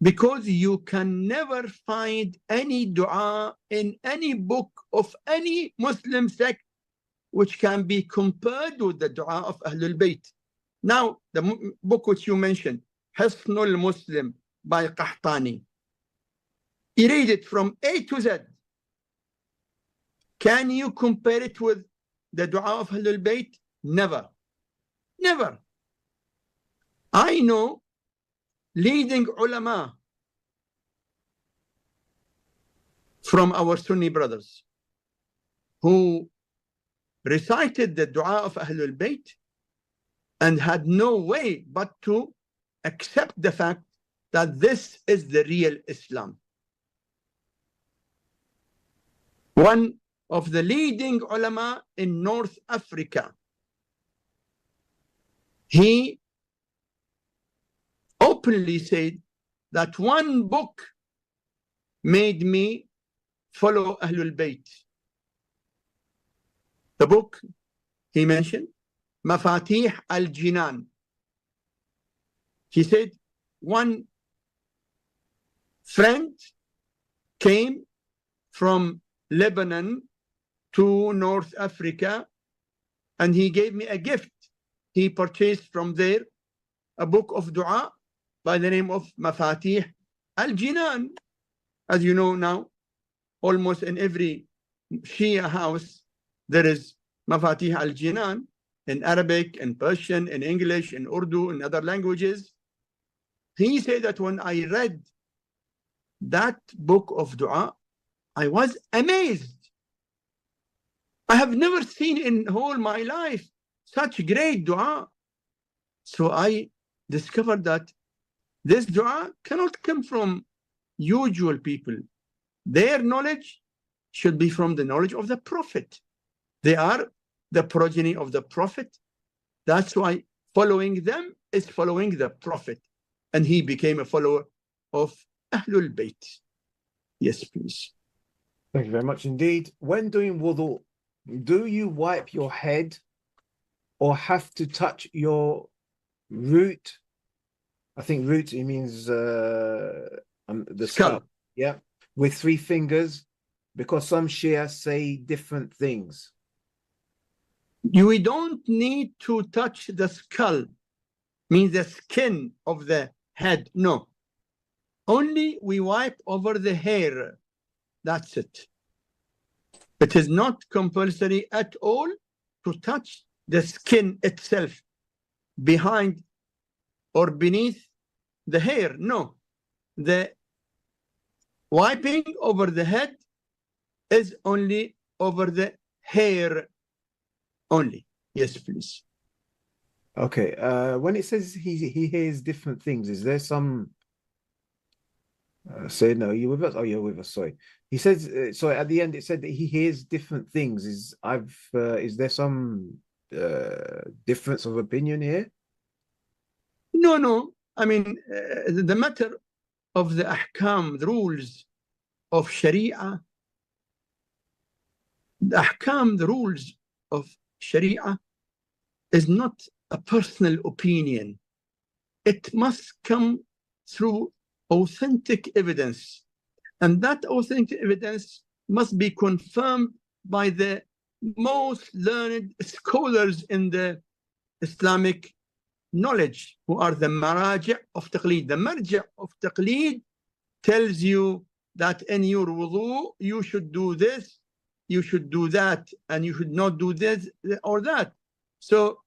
because you can never find any dua in any book of any Muslim sect which can be compared with the dua of Ahlul Bayt. Now, the book which you mentioned, Hisnul Muslim by Qahtani, you read it from A to Z. Can you compare it with the dua of Ahlul Bayt? Never. Never. I know leading ulama from our Sunni brothers who recited the dua of Ahlul Bayt and had no way but to accept the fact that this is the real Islam. One of the leading ulama in North Africa, he openly said that one book made me follow Ahlul Bayt. The book he mentioned, Mafatih al-Jinan. He said one friend came from Lebanon to North Africa and he gave me a gift. He purchased from there a book of dua by the name of Mafatih al-Jinan. As you know now, almost in every Shia house, there is Mafatih al-Jinan in Arabic, in Persian, in English, in Urdu, in other languages. He said that when I read that book of dua, I was amazed. I have never seen in all my life such great dua. So I discovered that this dua cannot come from usual people. Their knowledge should be from the knowledge of the Prophet. They are the progeny of the Prophet. That's why following them is following the Prophet. And he became a follower of Ahlulbayt. Yes, please. Thank you very much indeed. When doing wudu, do you wipe your head or have to touch your root? I think root, it means the skull. Yeah, with 3 fingers, because some Shia say different things. We don't need to touch the skull, means the skin of the head. No. Only we wipe over the hair. That's it. It is not compulsory at all to touch the skin itself behind or beneath the hair. No. The wiping over the head is only over the hair only. Yes, please. Okay. When it says he hears different things, is there some say no, you with us? Oh, you're with us, sorry. He says sorry, at the end it said that he hears different things. Is there some difference of opinion here? No. I mean, the matter of the ahkam, the rules of Sharia, the ahkam, the rules of Sharia is not a personal opinion. It must come through authentic evidence. And that authentic evidence must be confirmed by the most learned scholars in the Islamic knowledge, who are the maraji' of taqleed. The marji' of taqleed tells you that in your wudu, you should do this, you should do that, and you should not do this or that. So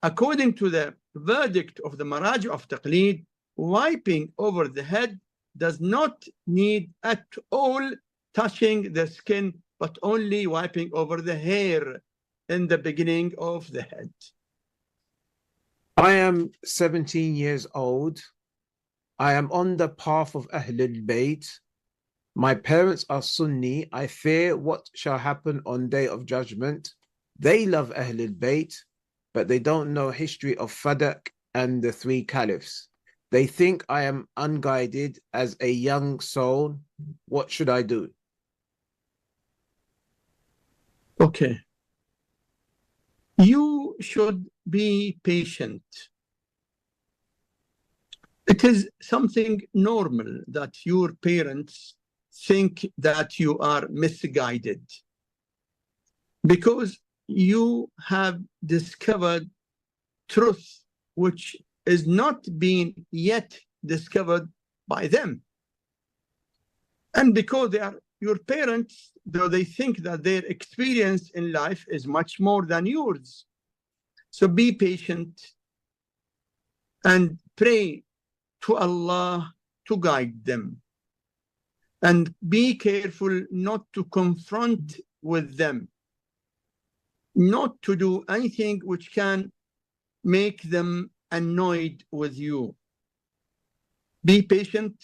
according to the verdict of the maraji' of taqleed, wiping over the head does not need at all touching the skin, but only wiping over the hair in the beginning of the head. I am 17 years old. I am on the path of Ahlulbayt. My parents are Sunni. I fear what shall happen on Day of Judgment. They love Ahlulbayt, but they don't know history of Fadak and the 3 caliphs. They think I am unguided as a young soul. What should I do? Okay. You should be patient. It is something normal that your parents think that you are misguided because you have discovered truth which is not being yet discovered by them. And because they are your parents, though they think that their experience in life is much more than yours. So be patient and pray to Allah to guide them. And be careful not to confront with them, not to do anything which can make them annoyed with you. Be patient,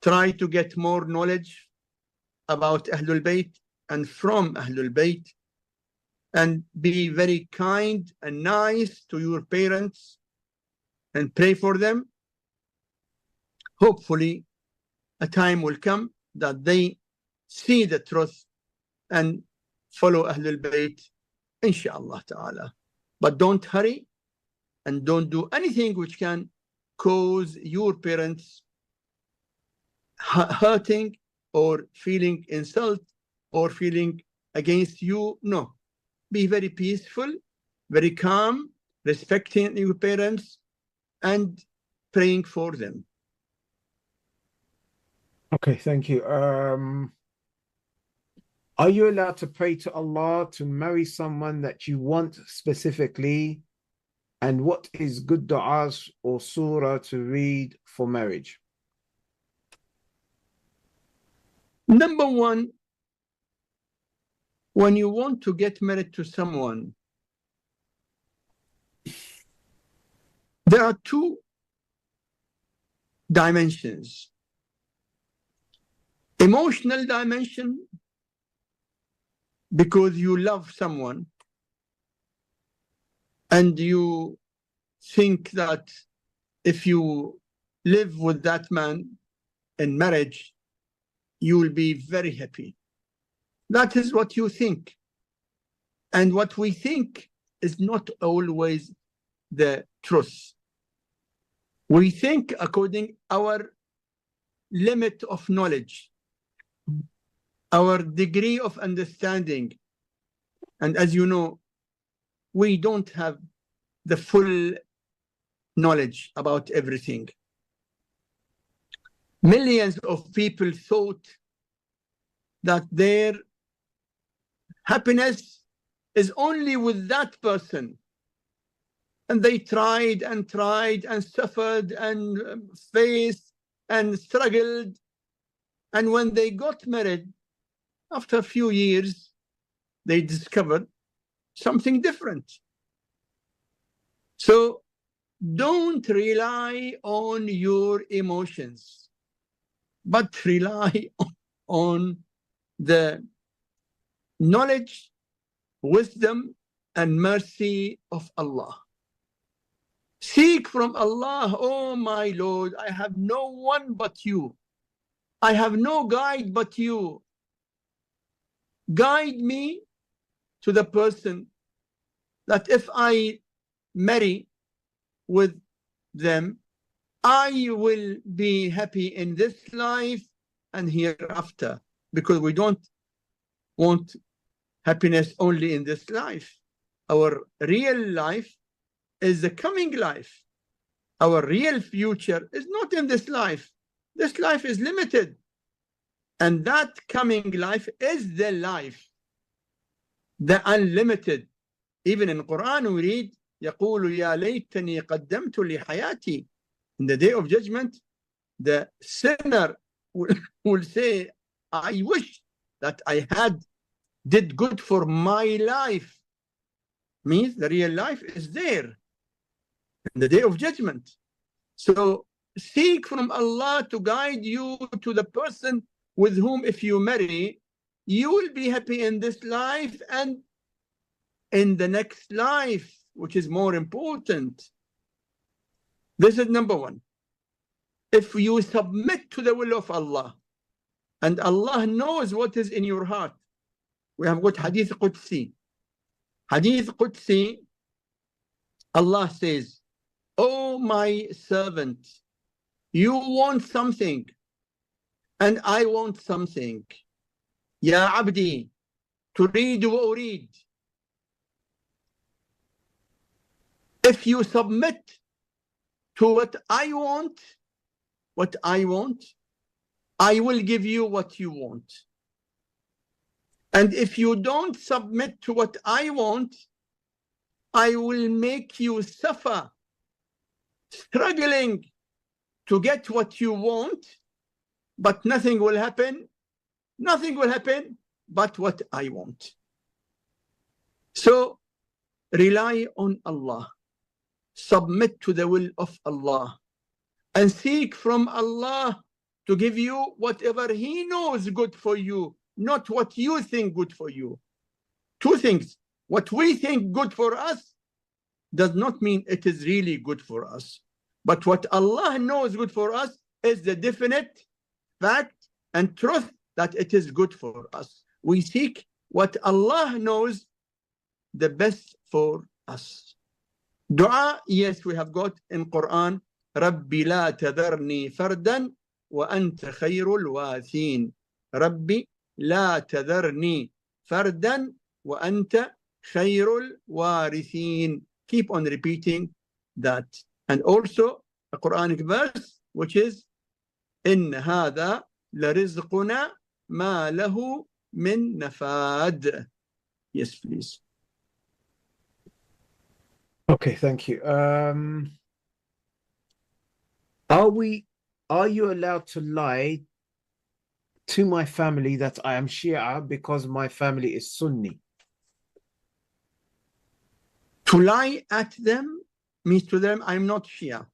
try to get more knowledge about Ahlulbayt and from Ahlulbayt, and be very kind and nice to your parents and pray for them. Hopefully a time will come that they see the truth and follow Ahlulbayt, inshallah ta'ala. But don't hurry and don't do anything which can cause your parents hurting or feeling insult or feeling against you. No, be very peaceful, very calm, respecting your parents and praying for them. Okay, thank you. Are you allowed to pray to Allah to marry someone that you want specifically? And what is good du'as or surah to read for marriage? Number one, when you want to get married to someone, there are 2 dimensions. Emotional dimension, because you love someone and you think that if you live with that man in marriage, you will be very happy. That is what you think. And what we think is not always the truth. We think according our limit of knowledge, our degree of understanding. And as you know, we don't have the full knowledge about everything. Millions of people thought that their happiness is only with that person. And they tried and tried and suffered and faced and struggled. And when they got married, after a few years, they discovered something different. So don't rely on your emotions, but rely on the knowledge, wisdom, and mercy of Allah. Seek from Allah, oh my Lord, I have no one but you. I have no guide but you. Guide me to the person that if I marry with them, I will be happy in this life and hereafter, because we don't want happiness only in this life. Our real life is the coming life. Our real future is not in this life. This life is limited. And that coming life is the life, the unlimited. Even in Quran we read, يقول يا ليتني قدمت لحياتي. In the day of judgment, the sinner will say, I wish that I did good for my life. Means the real life is there in the day of judgment. So seek from Allah to guide you to the person with whom, if you marry, you will be happy in this life and in the next life, which is more important. This is number one. If you submit to the will of Allah, and Allah knows what is in your heart. We have got Hadith Qudsi. Hadith Qudsi, Allah says, oh my servant, you want something, and I want something. Ya abdi, turidu wa urid. If you submit to what I want, I will give you what you want. And if you don't submit to what I want, I will make you suffer, struggling to get what you want, but nothing will happen. Nothing will happen but what I want. So rely on Allah. Submit to the will of Allah. And seek from Allah to give you whatever He knows good for you, not what you think good for you. Two things. What we think good for us does not mean it is really good for us. But what Allah knows good for us is the definite fact and truth that it is good for us. We seek what Allah knows the best for us. Dua, yes, we have got in Quran, Rabbi la tadharni fardan wa anta khayrul wathin. Rabbi la tadharni fardan wa anta khayrul warithin. Keep on repeating that. And also a Quranic verse which is in hadha larizquna ma lahu min nafad. Yes, please. Okay, thank you. Are you allowed to lie to my family that I am Shia because my family is Sunni? To lie at them means to them, I'm not Shia.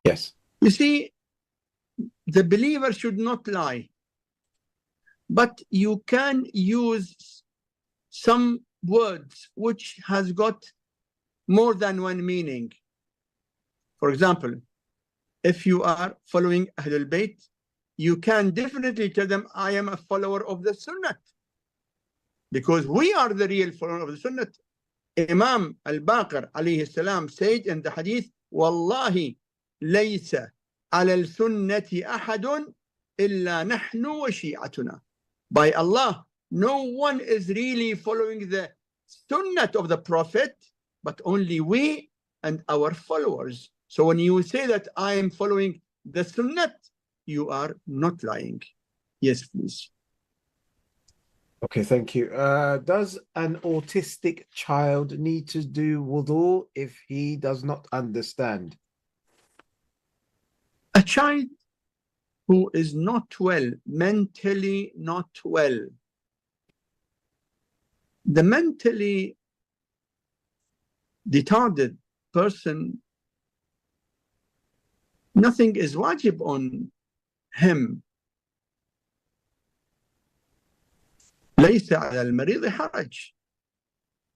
Yes. You see, the believer should not lie. But you can use some words which has got more than one meaning. For example, if you are following Ahlulbayt, you can definitely tell them, I am a follower of the Sunnah, because we are the real follower of the Sunnah. Imam al-Baqir alayhi salam said in the hadith, Wallahi laysa ala al-sunnati ahadun illa nahnu wa shi'atuna. By Allah, no one is really following the Sunnah of the Prophet, but only we and our followers. So when you say that I am following the Sunnah, you are not lying. Yes, please. Okay, thank you. Does an autistic child need to do wudhu if he does not understand? A child who is not well, mentally not well, the mentally retarded person, nothing is wajib on him. ليس على المريض حرج.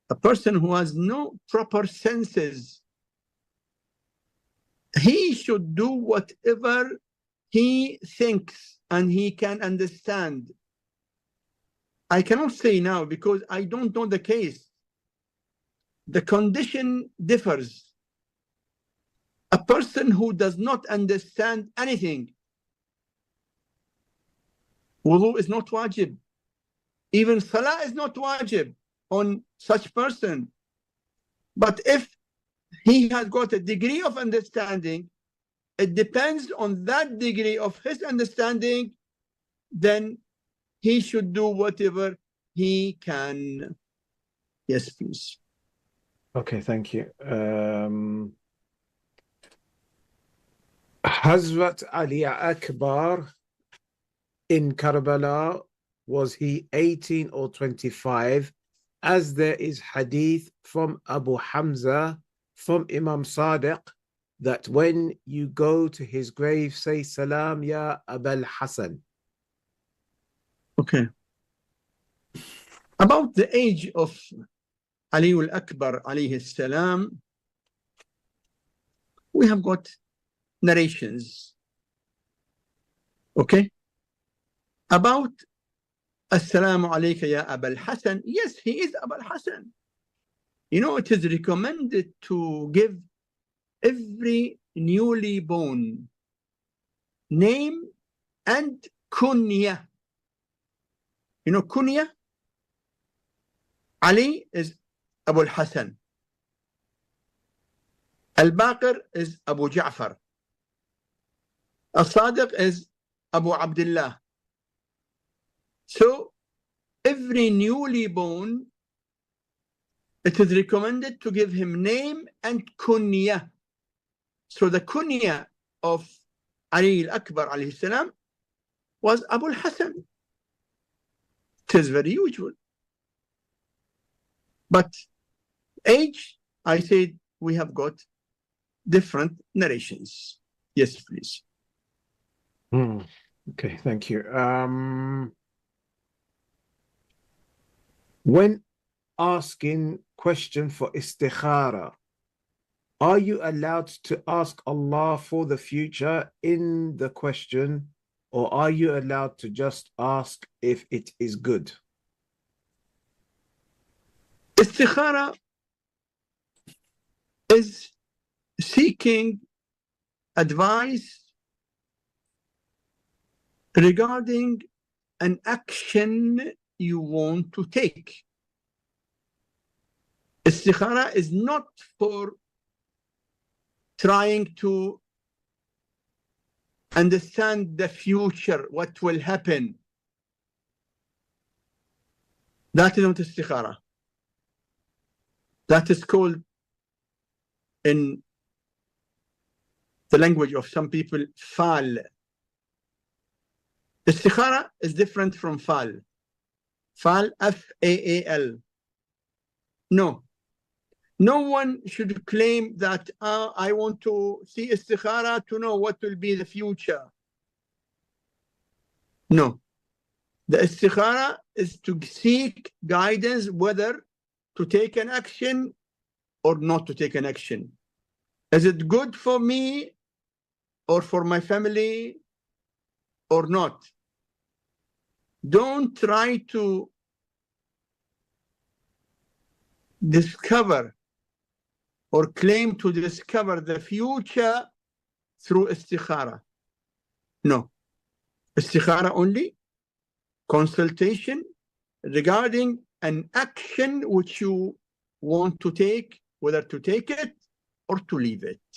A person who has no proper senses, he should do whatever he thinks and he can understand. I cannot say now because I don't know the case. The condition differs. A person who does not understand anything, wudu is not wajib. Even salah is not wajib on such person. But if he has got a degree of understanding, it depends on that degree of his understanding, then he should do whatever he can. Yes, please. Okay, thank you. Hazrat Ali Akbar in Karbala, was he 18 or 25? As there is hadith from Abu Hamza, from Imam Sadiq, that when you go to his grave, say Salam ya Abul Hasan. Okay. About the age of Ali al-Akbar alayhi salam, we have got narrations. Okay. About Assalamu alayka ya Abul Hasan. Yes, he is Abul Hasan. You know, it is recommended to give every newly born name and kunya. You know kunya? Ali is Abul Hasan. Al-Baqir is Abu Ja'far. Al-Sadiq is Abu Abdullah. So every newly born, it is recommended to give him name and kunya. So the kunya of Ali al-Akbar alayhi salam was Abu Hasan. It is very usual. But age, I said we have got different narrations. Yes, please. Okay, thank you. When asking question for istikhara, are you allowed to ask Allah for the future in the question, or are you allowed to just ask if it is good? Istikhara is seeking advice regarding an action you want to take. Istikhara is not for trying to understand the future, what will happen. That is not istikhara. That is called, in the language of some people, fal. Istikhara is different from fal. Fal, F-A-A-L. No. No one should claim that I want to see istikhara to know what will be the future. No. The istikhara is to seek guidance whether to take an action or not to take an action? Is it good for me or for my family or not? Don't try to discover or claim to discover the future through istikhara. No. Istikhara only, consultation regarding an action which you want to take, whether to take it or to leave it.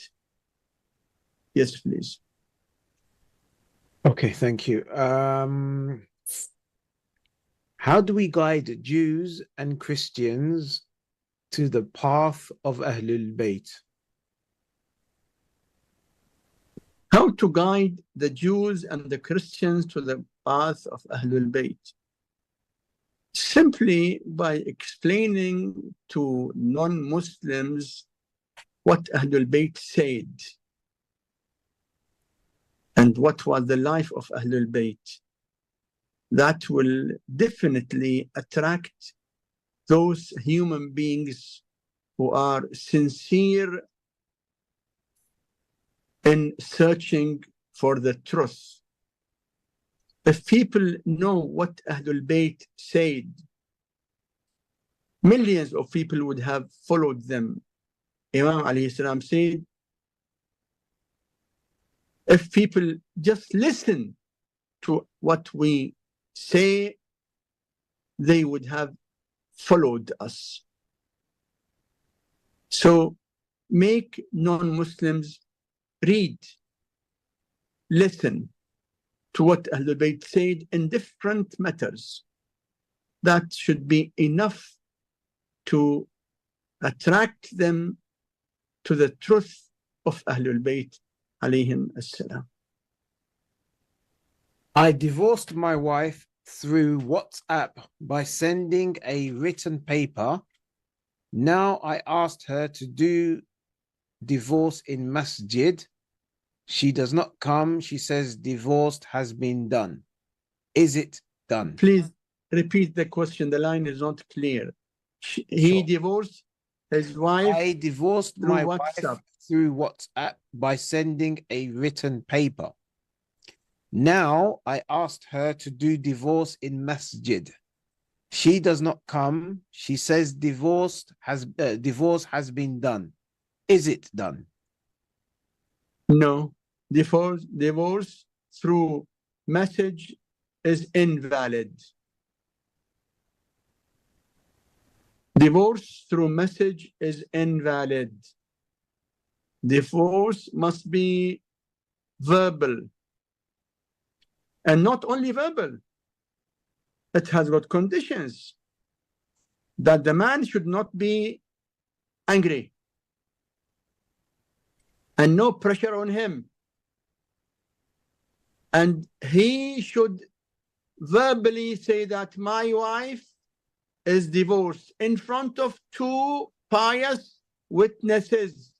Yes, please. Okay, thank you. How do we guide Jews and Christians to the path of Ahlulbayt? How to guide the Jews and the Christians to the path of Ahlulbayt? Simply by explaining to non-Muslims what Ahlulbayt said and what was the life of Ahlulbayt. That will definitely attract those human beings who are sincere in searching for the truth. If people know what Ahlul Bayt said, millions of people would have followed them. Imam alayhi salam said, if people just listen to what we say, they would have followed us. So make non-Muslims read, listen to what Ahlul Bayt said in different matters. That should be enough to attract them to the truth of Ahlul Bayt alayhim assalam. I divorced my wife through WhatsApp by sending a written paper. Now I asked her to do divorce in masjid. She does not come. She says divorce has been done. Is it done? Please repeat the question. The line is not clear. He divorced his wife. I divorced my wife WhatsApp. through WhatsApp by sending a written paper. Now I asked her to do divorce in masjid. She does not come. She says divorce has been done. Is it done? No. Divorce through message is invalid. Divorce through message is invalid. Divorce must be verbal. And not only verbal, it has got conditions that the man should not be angry and no pressure on him. And he should verbally say that my wife is divorced in front of two pious witnesses.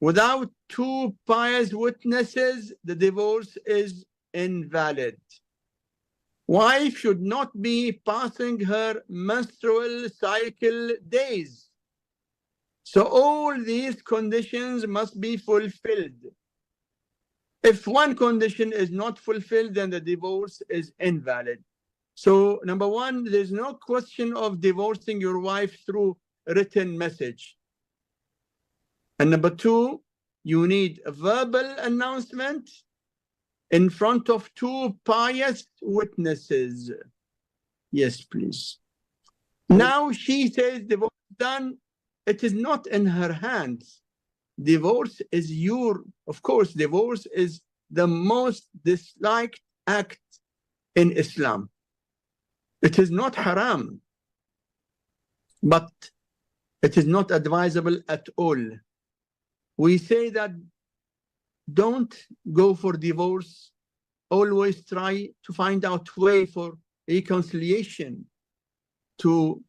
Without two pious witnesses, the divorce is invalid. Wife should not be passing her menstrual cycle days. So all these conditions must be fulfilled. If one condition is not fulfilled, then the divorce is invalid. So number one, there's no question of divorcing your wife through written message. And number two, you need a verbal announcement in front of two pious witnesses. Yes, please. Now she says divorce done. It is not in her hands. Divorce is of course, divorce is the most disliked act in Islam. It is not haram, but it is not advisable at all. We say that don't go for divorce. Always try to find out way for reconciliation, to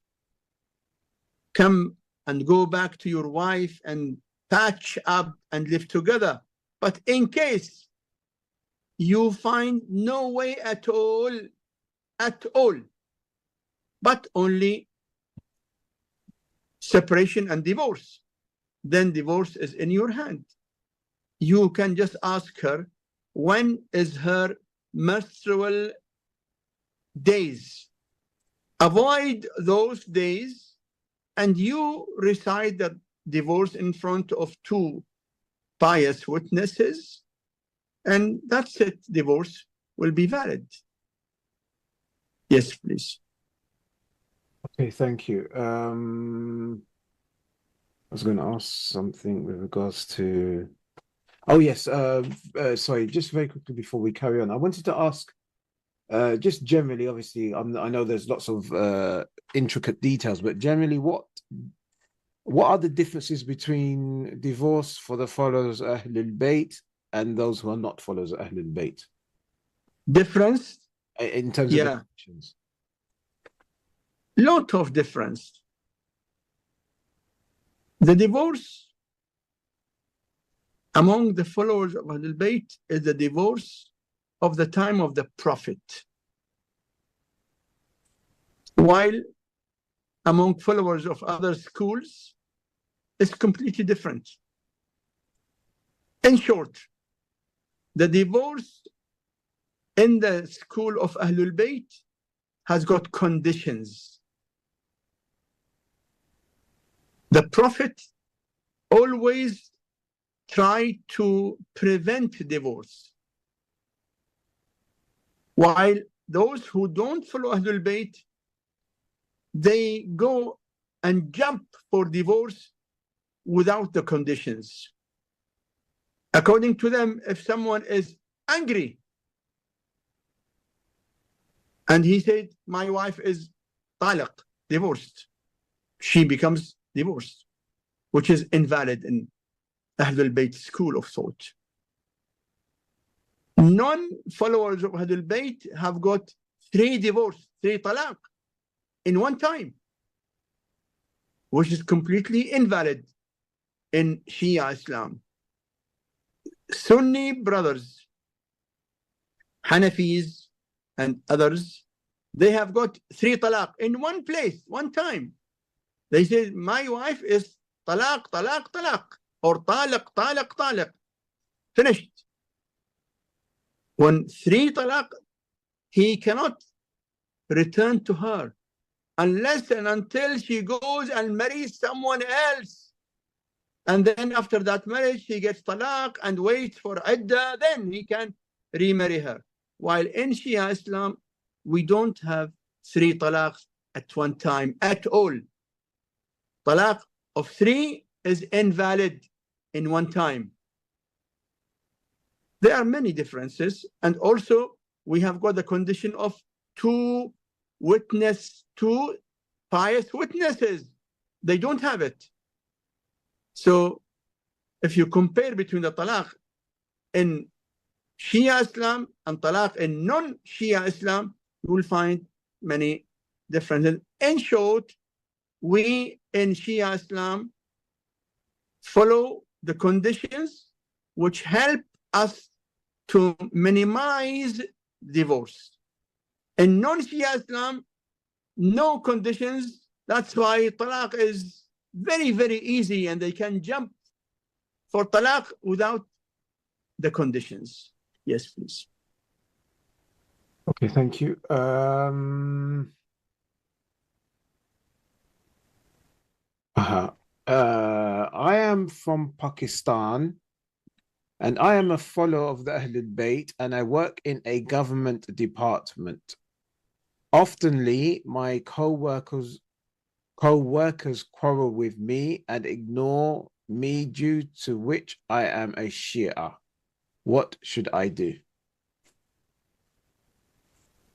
come and go back to your wife and patch up and live together. But in case you find no way at all, but only separation and divorce, then divorce is in your hand. You can just ask her, when is her menstrual days? Avoid those days, and you recite the divorce in front of two pious witnesses, and that's it. Divorce will be valid. Yes, please. Okay, thank you. I was going to ask something with regards to. Oh yes. Sorry, just very quickly before we carry on, I wanted to ask. Just generally, obviously, I know there's lots of intricate details, but generally, what are the differences between divorce for the followers of Ahlulbayt and those who are not followers of Ahlulbayt? Difference? In terms of the conditions. Lot of difference. The divorce among the followers of Ahlulbayt is the divorce of the time of the Prophet, while among followers of other schools, it's completely different. In short, the divorce in the school of Ahlul Bayt has got conditions. The Prophet always tried to prevent divorce, while those who don't follow Ahlul Bayt, they go and jump for divorce without the conditions. According to them, if someone is angry and he said, my wife is talaq, divorced, she becomes divorced, which is invalid in Ahlul Bayt school of thought. Non-followers of Ahlul Bayt have got 3 divorce, 3 talaq in one time, which is completely invalid in Shia Islam. Sunni brothers, Hanafis and others, they have got 3 talaq in one place, one time. They say, my wife is talaq, talaq, talaq, or talaq, talaq, talaq. Finished. When 3 talaq, he cannot return to her unless and until she goes and marries someone else. And then after that marriage, he gets talaq and waits for iddah, then he can remarry her. While in Shia Islam, we don't have 3 talaqs at one time at all. Talaq of 3 is invalid in one time. There are many differences, and also we have got the condition of 2 pious witnesses. They don't have it. So if you compare between the talaq in Shia Islam and talaq in non-Shia Islam, you will find many differences. In short, we in Shia Islam follow the conditions which help us to minimize divorce. In non-Shia Islam, no conditions. That's why talaq is very, very easy, and they can jump for talaq without the conditions. Yes, please. Okay, thank you. I am from Pakistan, and I am a follower of the Ahlul Bayt, and I work in a government department. Oftenly, my co-workers quarrel with me and ignore me, due to which I am a Shia. What should I do?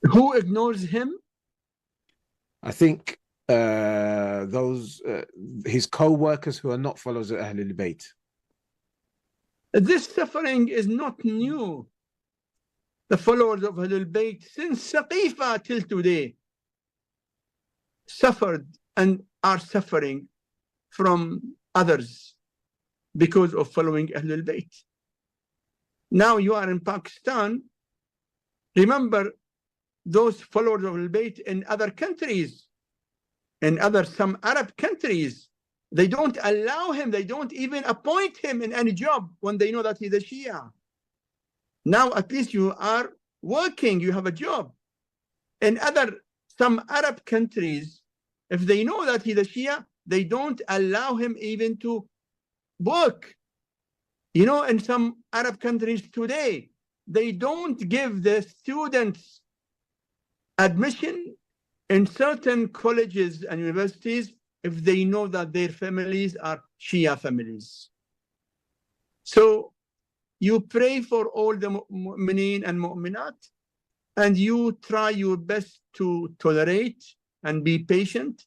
Who ignores him? I think those his co-workers who are not followers of Ahlul Bayt. This suffering is not new. The followers of Ahlul Bayt since Saqifa till today suffered and are suffering from others because of following Ahlul Bayt. Now you are in Pakistan. Remember those followers of Ahlul Bayt in other countries, in some Arab countries, They don't allow him, they don't even appoint him in any job when they know that he's a Shia. Now at least you are working, you have a job. In some Arab countries, if they know that he's a Shia, they don't allow him even to work. You know, in some Arab countries today, they don't give the students admission in certain colleges and universities if they know that their families are Shia families. So you pray for all the mu'mineen and mu'minat, and you try your best to tolerate and be patient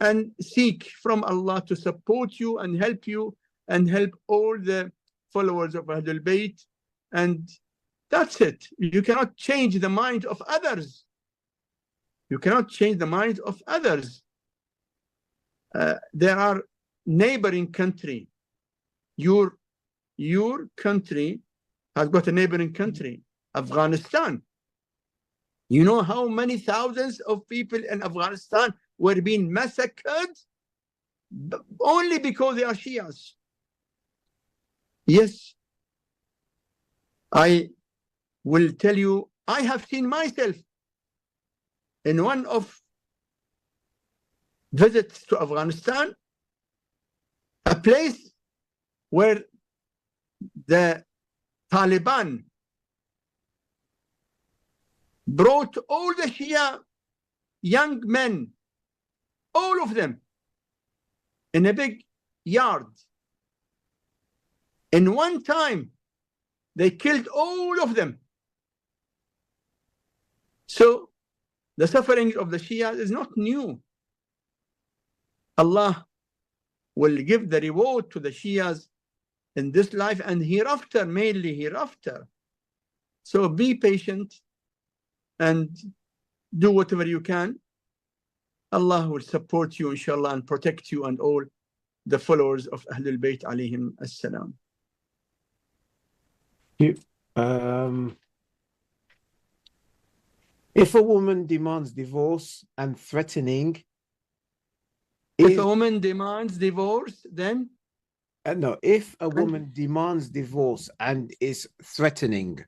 and seek from Allah to support you and help all the followers of Ahlulbayt. And that's it. You cannot change the mind of others. You cannot change the mind of others. There are neighboring country. Your country has got a neighboring country, Afghanistan. You know how many thousands of people in Afghanistan were being massacred only because they are Shias. Yes, I will tell you, I have seen myself in one of visits to Afghanistan, a place where the Taliban brought all the Shia young men, all of them, in a big yard. In one time, they killed all of them. So the suffering of the Shia is not new. Allah will give the reward to the Shias in this life and hereafter, mainly hereafter. So be patient and do whatever you can. Allah will support you, inshallah, and protect you and all the followers of Ahlul Bayt alayhim as-salam. If a woman demands divorce and threatening, if a woman demands divorce, then? No, if a woman demands divorce and is threatening,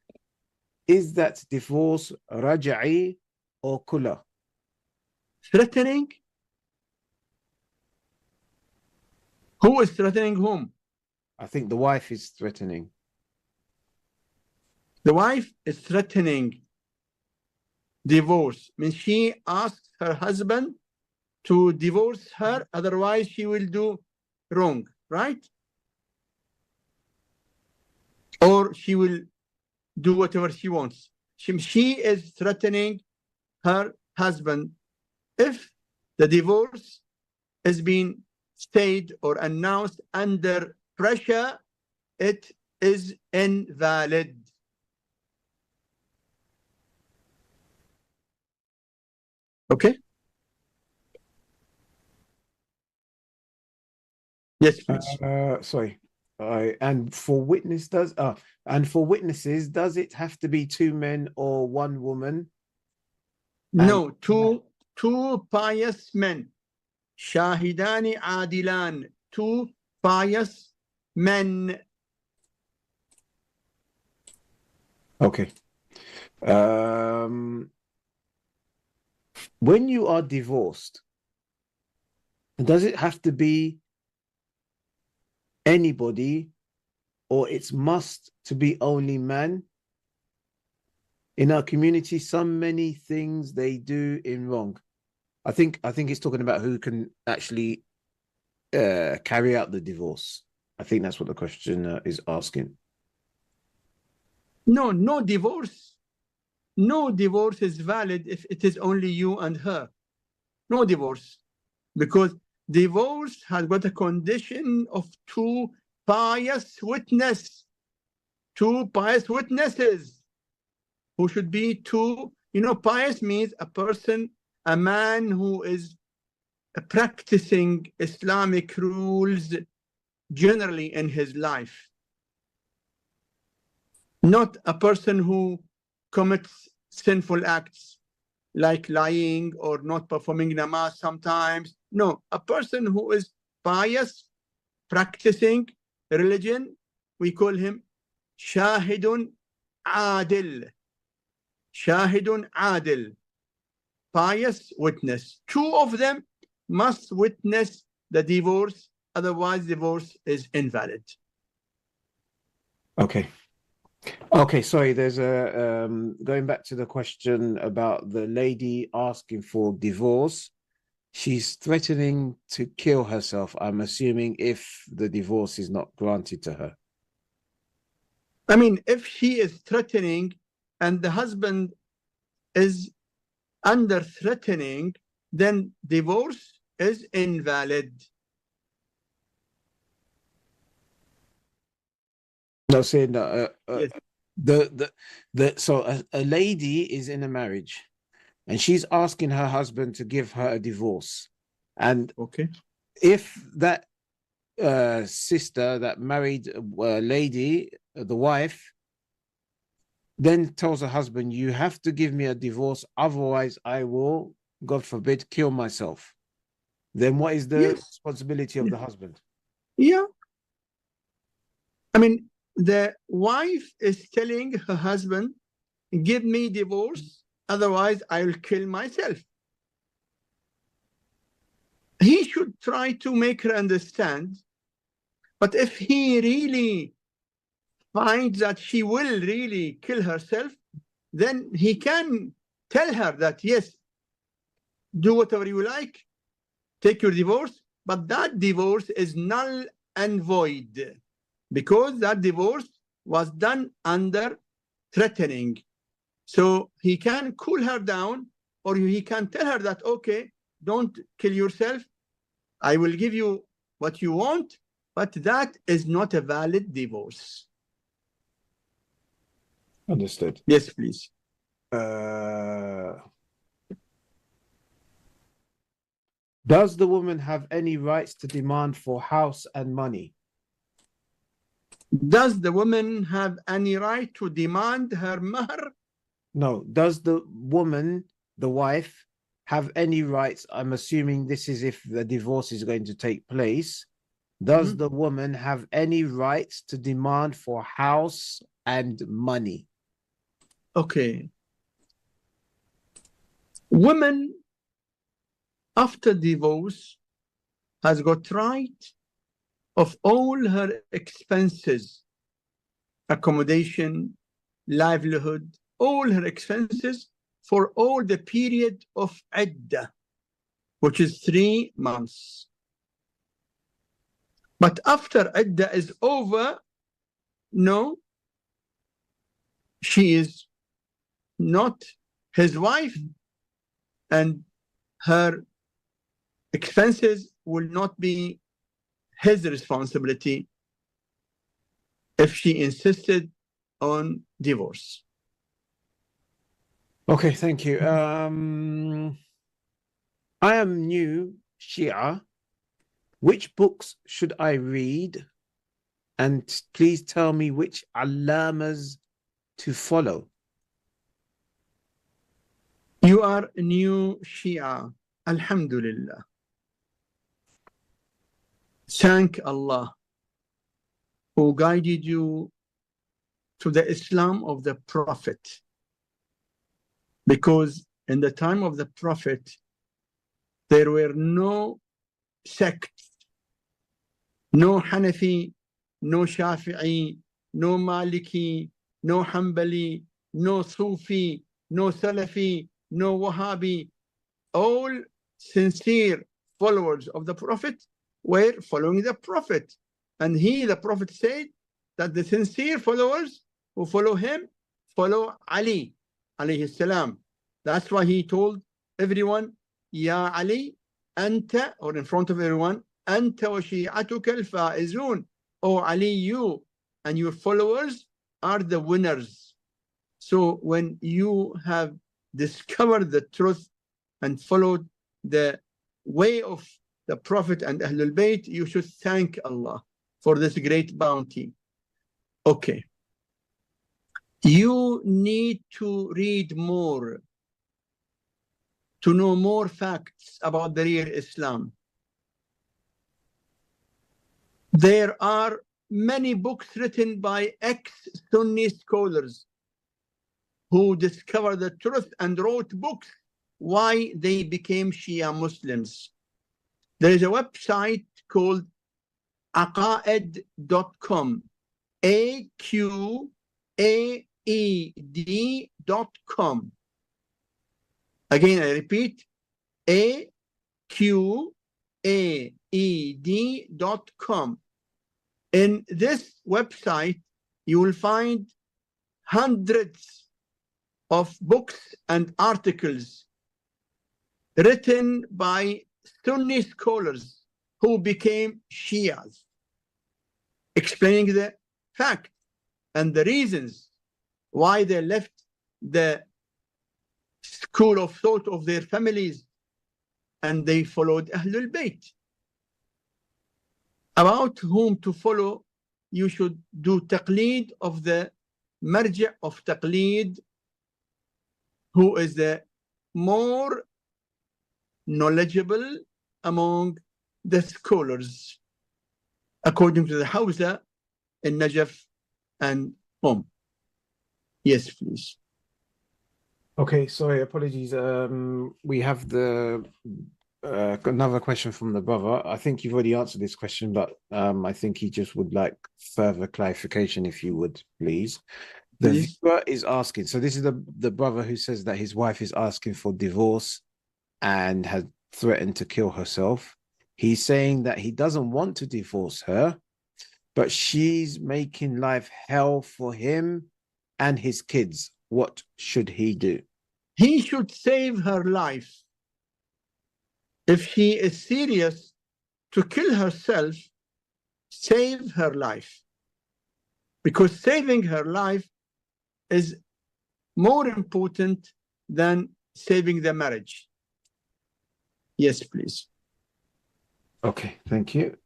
is that divorce raj'i or kula? Threatening? Who is threatening whom? I think the wife is threatening. The wife is threatening divorce. Means she asks her husband to divorce her, otherwise she will do wrong, right? Or she will do whatever she wants. She is threatening her husband. If the divorce is being stayed or announced under pressure, it is invalid. Okay? Yes, please. Sorry. And for witnesses, does it have to be 2 men or 1 woman? No, two pious men. Shahidani adilan, 2 pious men. Okay. When you are divorced, does it have to be anybody, or it's must to be only man? In our community, so many things they do in wrong. I think it's talking about who can actually carry out the divorce. I think that's what the question is asking. No divorce. No divorce is valid if it is only you and her. No divorce. Because divorce has got a condition of 2 pious witnesses. 2 pious witnesses who should be 2. Pious means a man who is practicing Islamic rules generally in his life. Not a person who commits sinful acts like lying or not performing namaz sometimes. No, a person who is pious, practicing religion, we call him Shahidun Adil. Shahidun Adil, pious witness. Two of them must witness the divorce, otherwise divorce is invalid. Okay. Okay, sorry, there's a going back to the question about the lady asking for divorce. She's threatening to kill herself, I'm assuming, if the divorce is not granted to her. I mean, if she is threatening and the husband is under threatening, then divorce is invalid. No, saying that Yes. so a lady is in a marriage and she's asking her husband to give her a divorce. And Okay. if that sister, that married lady, the wife, then tells her husband, you have to give me a divorce, otherwise I will, God forbid, kill myself, then what is the Yes. responsibility of the husband? Yeah. I mean, the wife is telling her husband, give me divorce, otherwise I will kill myself. He should try to make her understand, but if he really finds that she will really kill herself, then he can tell her that, yes, do whatever you like, take your divorce, but that divorce is null and void, because that divorce was done under threatening. So he can cool her down, or he can tell her that, okay, don't kill yourself, I will give you what you want, but that is not a valid divorce. Understood. Yes, please. Does the woman have any rights to demand for house and money? Does the woman have any right to demand her mahr? No. Does the woman, the wife, have any rights? I'm assuming this is if the divorce is going to take place. Does the woman have any rights to demand for house and money? Okay. Woman after divorce has got right of all her expenses, accommodation, livelihood, all her expenses for all the period of iddah, which is 3 months. But after iddah is over, no, she is not his wife, and her expenses will not be his responsibility if she insisted on divorce. Okay, thank you. I am new Shia. Which books should I read? And please tell me which alamas to follow. You are a new Shia. Alhamdulillah. Thank Allah who guided you to the Islam of the Prophet. Because in the time of the Prophet, there were no sects, no Hanafi, no Shafi'i, no Maliki, no Hanbali, no Sufi, no Salafi, no Wahhabi. All sincere followers of the Prophet were following the Prophet. And the Prophet said that the sincere followers who follow him follow Ali, alayhi salam. That's why he told everyone, Ya Ali, anta, or in front of everyone, anta wa shi'atuka al-faizun. Oh Ali, you and your followers are the winners. So when you have discovered the truth and followed the way of the Prophet and Ahlulbayt, you should thank Allah for this great bounty. Okay. You need to read more to know more facts about the real Islam. There are many books written by ex-Sunni scholars who discovered the truth and wrote books why they became Shia Muslims. There is a website called aqaed.com, AQAED.com. Again, I repeat, AQAED.com. In this website, you will find hundreds of books and articles written by Sunni scholars who became Shias, explaining the fact and the reasons why they left the school of thought of their families and they followed Ahlulbayt. About whom to follow, you should do taqleed of the marja of taqleed, who is the more knowledgeable among the scholars, according to the Hawza in Najaf and Yes, please. Okay, sorry, apologies. We have the another question from the brother. I think you've already answered this question, but I think he just would like further clarification, if you would, please. The viewer is asking, so this is the brother who says that his wife is asking for divorce and had threatened to kill herself. He's saying that he doesn't want to divorce her, but she's making life hell for him and his kids. What should he do? He should save her life. If she is serious to kill herself, save her life. Because saving her life is more important than saving the marriage. Yes, please. Okay, thank you.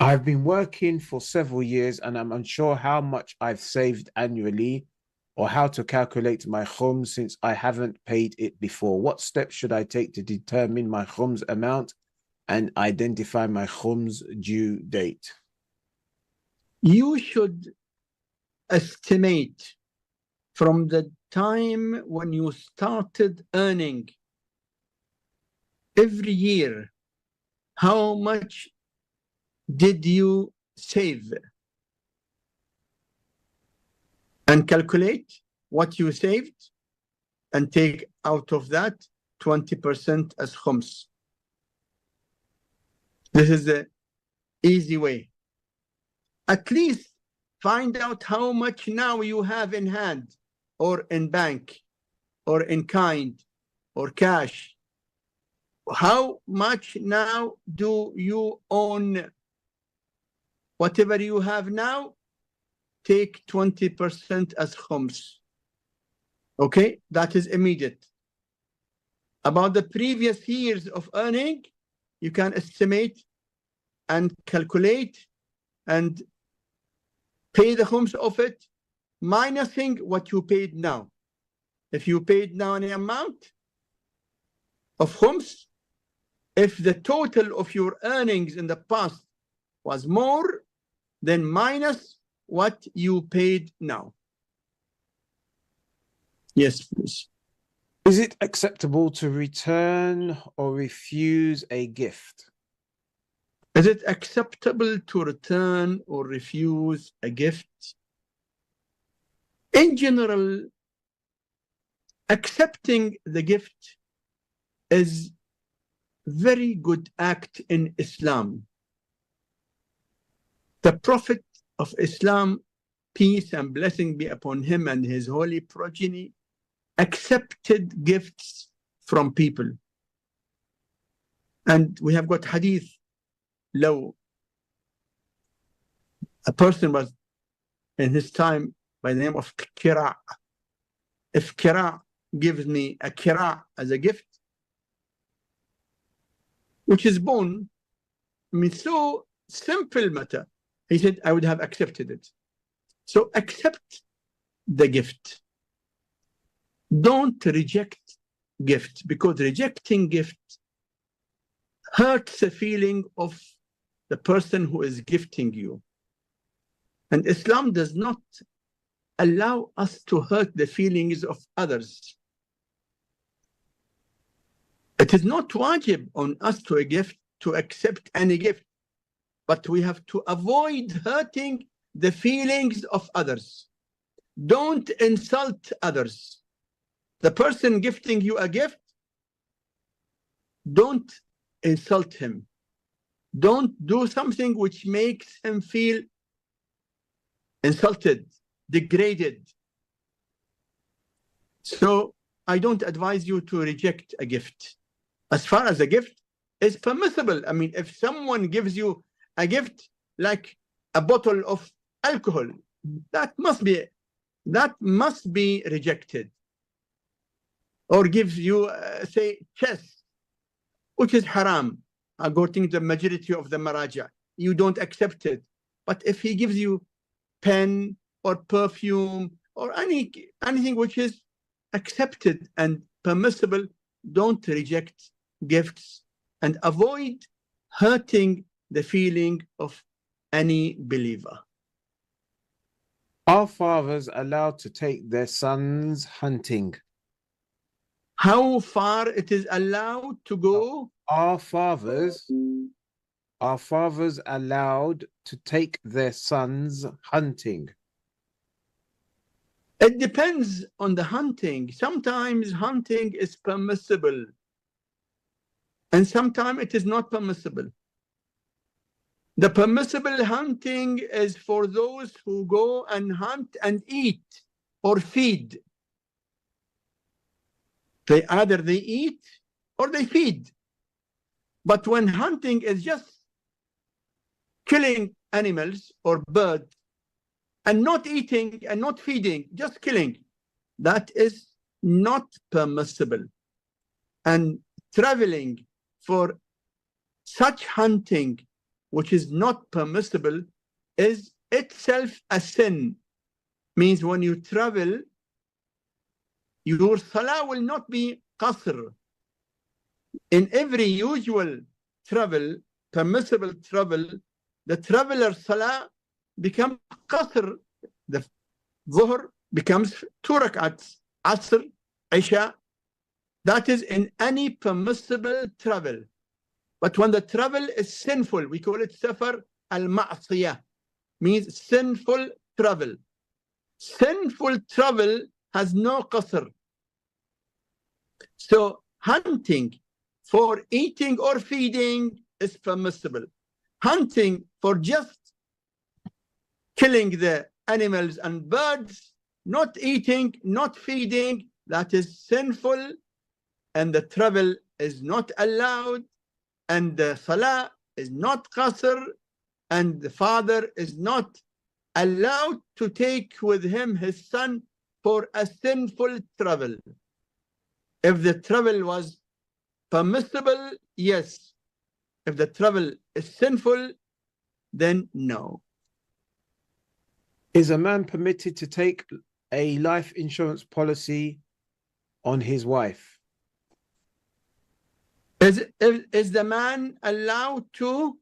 I've been working for several years and I'm unsure how much I've saved annually or how to calculate my khums since I haven't paid it before. What steps should I take to determine my khums amount and identify my khums due date? You should estimate from the time when you started earning every year, how much did you save? And calculate what you saved and take out of that 20% as khums. This is the easy way. At least find out how much now you have in hand or in bank or in kind or cash. How much now do you own? Whatever you have now, take 20% as khums. Okay, that is immediate. About the previous years of earning, you can estimate and calculate and pay the khums of it, minusing what you paid now. If you paid now an amount of khums, if the total of your earnings in the past was more, then minus what you paid now. Yes, please. Is it acceptable to return or refuse a gift? Is it acceptable to return or refuse a gift? In general, accepting the gift is very good act in Islam. The Prophet of Islam, peace and blessing be upon him and his holy progeny, accepted gifts from people. And we have got hadith, low. A person was in his time by the name of Kira. If Kira gives me a Kira as a gift, which is bone, I mean, so simple matter. He said, I would have accepted it. So accept the gift. Don't reject gift, because rejecting gift hurts the feeling of the person who is gifting you. And Islam does not allow us to hurt the feelings of others. It is not wajib on us to accept any gift, but we have to avoid hurting the feelings of others. Don't insult others. The person gifting you a gift, don't insult him. Don't do something which makes him feel insulted, degraded. So I don't advise you to reject a gift. As far as a gift is permissible, I mean, if someone gives you a gift like a bottle of alcohol, that must be rejected. Or gives you, say, chess, which is haram, according to the majority of the maraja. You don't accept it. But if he gives you pen or perfume or anything which is accepted and permissible, don't reject gifts and avoid hurting the feeling of any believer. Are fathers allowed to take their sons hunting? How far it is allowed to go? Are fathers allowed to take their sons hunting? It depends on the hunting. Sometimes hunting is permissible, and sometimes it is not permissible. The permissible hunting is for those who go and hunt and eat or feed. Either they eat or they feed. But when hunting is just killing animals or birds and not eating and not feeding, just killing, that is not permissible. And traveling for such hunting, which is not permissible, is itself a sin. Means when you travel, your salah will not be qasr. In every usual travel, permissible travel, the traveler's salah becomes qasr. The dhuhr becomes 2 rak'ats, asr, isha. That is in any permissible travel. But when the travel is sinful, we call it safar al-ma'siyah, means sinful travel. Sinful travel has no qasr. So hunting for eating or feeding is permissible. Hunting for just killing the animals and birds, not eating, not feeding, that is sinful, and the travel is not allowed, and the salah is not qasr, and the father is not allowed to take with him his son for a sinful travel. If the travel was permissible, yes. If the travel is sinful, then no. Is a man permitted to take a life insurance policy on his wife? Is the man allowed to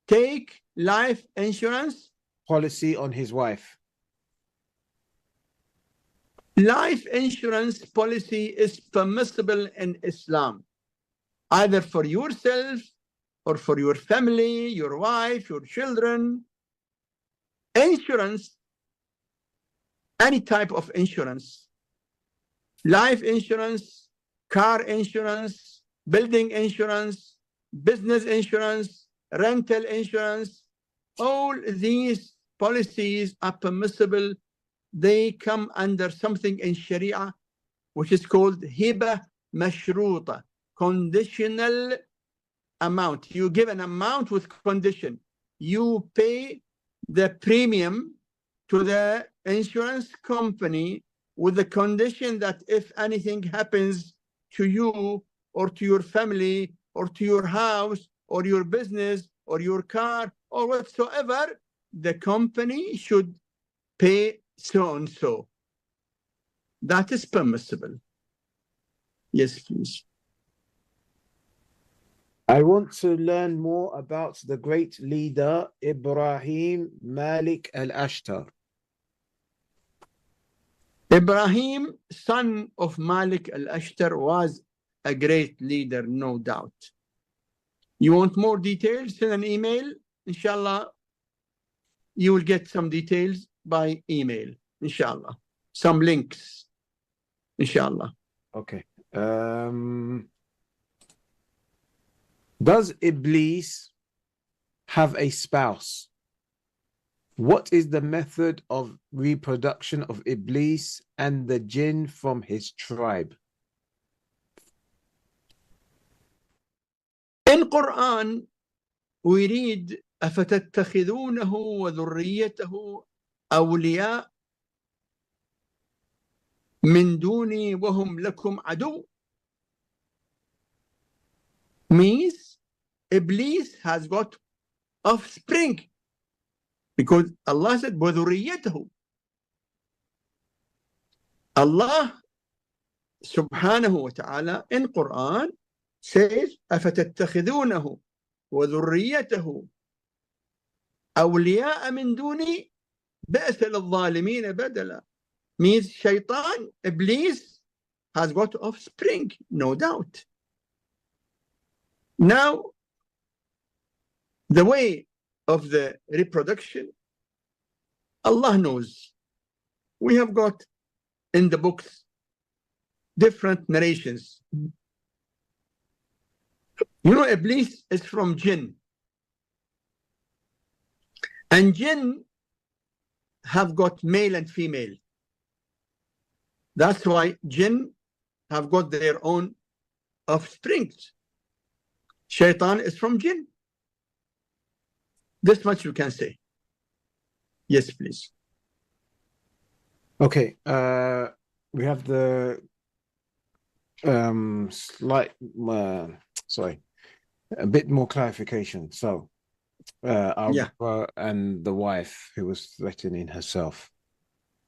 take life insurance policy on his wife? Life insurance policy is permissible in Islam, either for yourself or for your family, your wife, your children. Insurance, any type of insurance, life insurance, car insurance, building insurance, business insurance, rental insurance, all these policies are permissible. They come under something in Sharia which is called hiba mashruta, conditional amount. You give an amount with condition. You pay the premium to the insurance company with the condition that if anything happens to you or to your family or to your house or your business or your car or whatsoever, the company should pay so and so. That is permissible. Yes, please. I want to learn more about the great leader Ibrahim Malik al-Ashtar. Ibrahim, son of Malik al-Ashtar, was a great leader, no doubt. You want more details? Send an email. Inshallah, you will get some details by email. Inshallah. Some links. Inshallah. Okay. Does Iblis have a spouse? What is the method of reproduction of Iblis and the jinn from his tribe? In Quran, we read أفتتخذونه وذريته أولياء من دوني وهم لكم عدو. Means Iblis has got offspring, because Allah said وذريته. Allah subhanahu wa ta'ala in Quran says أفتتخذونه وذريته أولياء من دوني بئس للظالمين بدلا. Means shaitan, Iblis, has got offspring, no doubt. Now, the way of the reproduction, Allah knows. We have got in the books different narrations. You know, Iblis is from jinn. And jinn have got male and female. That's why jinn have got their own offsprings. Shaitan is from jinn. This much you can say. Yes, please. Okay. We have the slight, sorry, a bit more clarification. So, our brother and the wife who was threatening herself.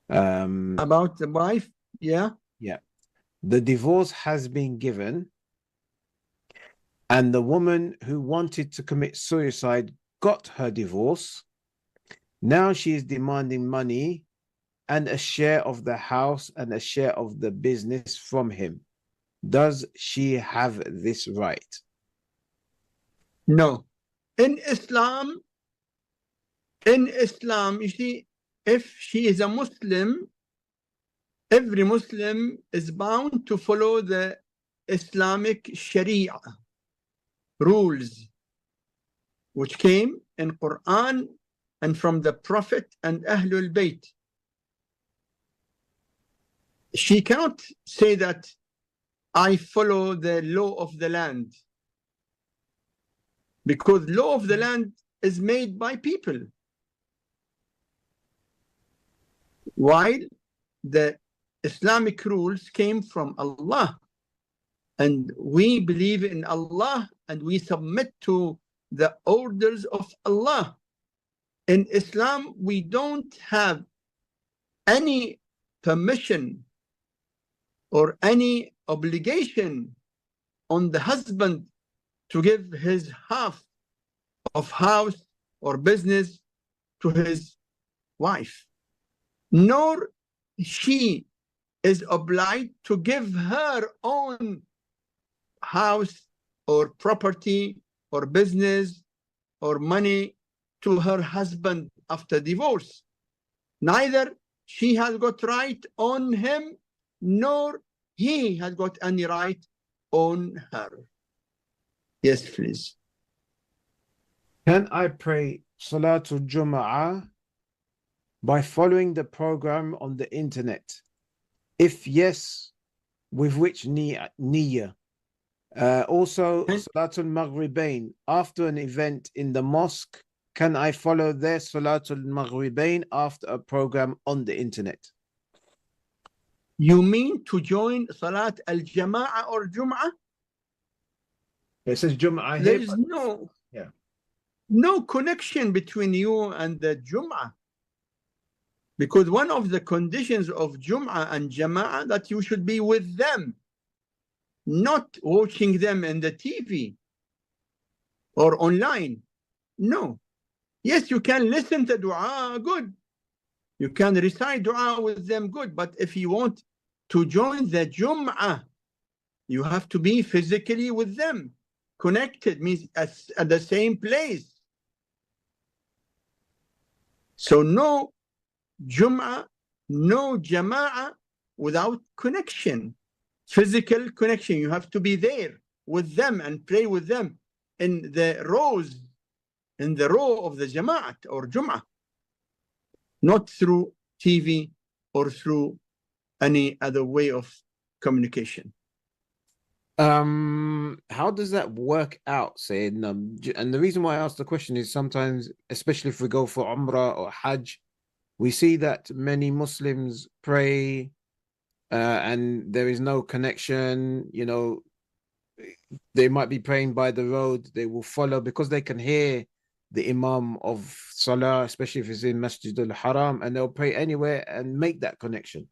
About the wife, yeah. The divorce has been given, and the woman who wanted to commit suicide got her divorce. Now she is demanding money and a share of the house and a share of the business from him. Does she have this right? No. In Islam, you see, if she is a Muslim, every Muslim is bound to follow the Islamic Sharia rules, which came in Quran and from the Prophet and Ahlulbayt. She cannot say that I follow the law of the land, because law of the land is made by people, while the Islamic rules came from Allah, and we believe in Allah and we submit to the orders of Allah. In Islam, we don't have any permission or any obligation on the husband to give his half of house or business to his wife, nor she is obliged to give her own house or property or business or money to her husband after divorce. Neither she has got right on him, nor he has got any right on her. Yes, please. Can I pray Salatul Jum'ah by following the program on the internet? If yes, with which niyyah? Also, Salatul Maghribain, after an event in the mosque, can I follow their Salatul Maghribain after a program on the internet? You mean to join Salat al-Jama'ah or Jum'ah? It says Jum'ah There here. is no connection between you and the Jum'ah, because one of the conditions of Jum'ah and Jama'ah that you should be with them, not watching them in the TV. or online. No. Yes, you can listen to dua, good. You can recite dua with them, good. But if you want to join the Jum'ah, you have to be physically with them. Connected means at the same place. So no Jum'ah, no Jama'ah without connection. Physical connection. You have to be there with them and pray with them in the rows, in the row of the Jama'at or Jum'ah. Not through TV or through any other way of communication. How does that work out, saying and the reason why I asked the question is sometimes, especially if we go for Umrah or Hajj, we see that many Muslims pray and there is no connection. You know, they might be praying by the road, they will follow because they can hear the Imam of Salah, especially if it's in Masjid al-Haram, and they'll pray anywhere and make that connection.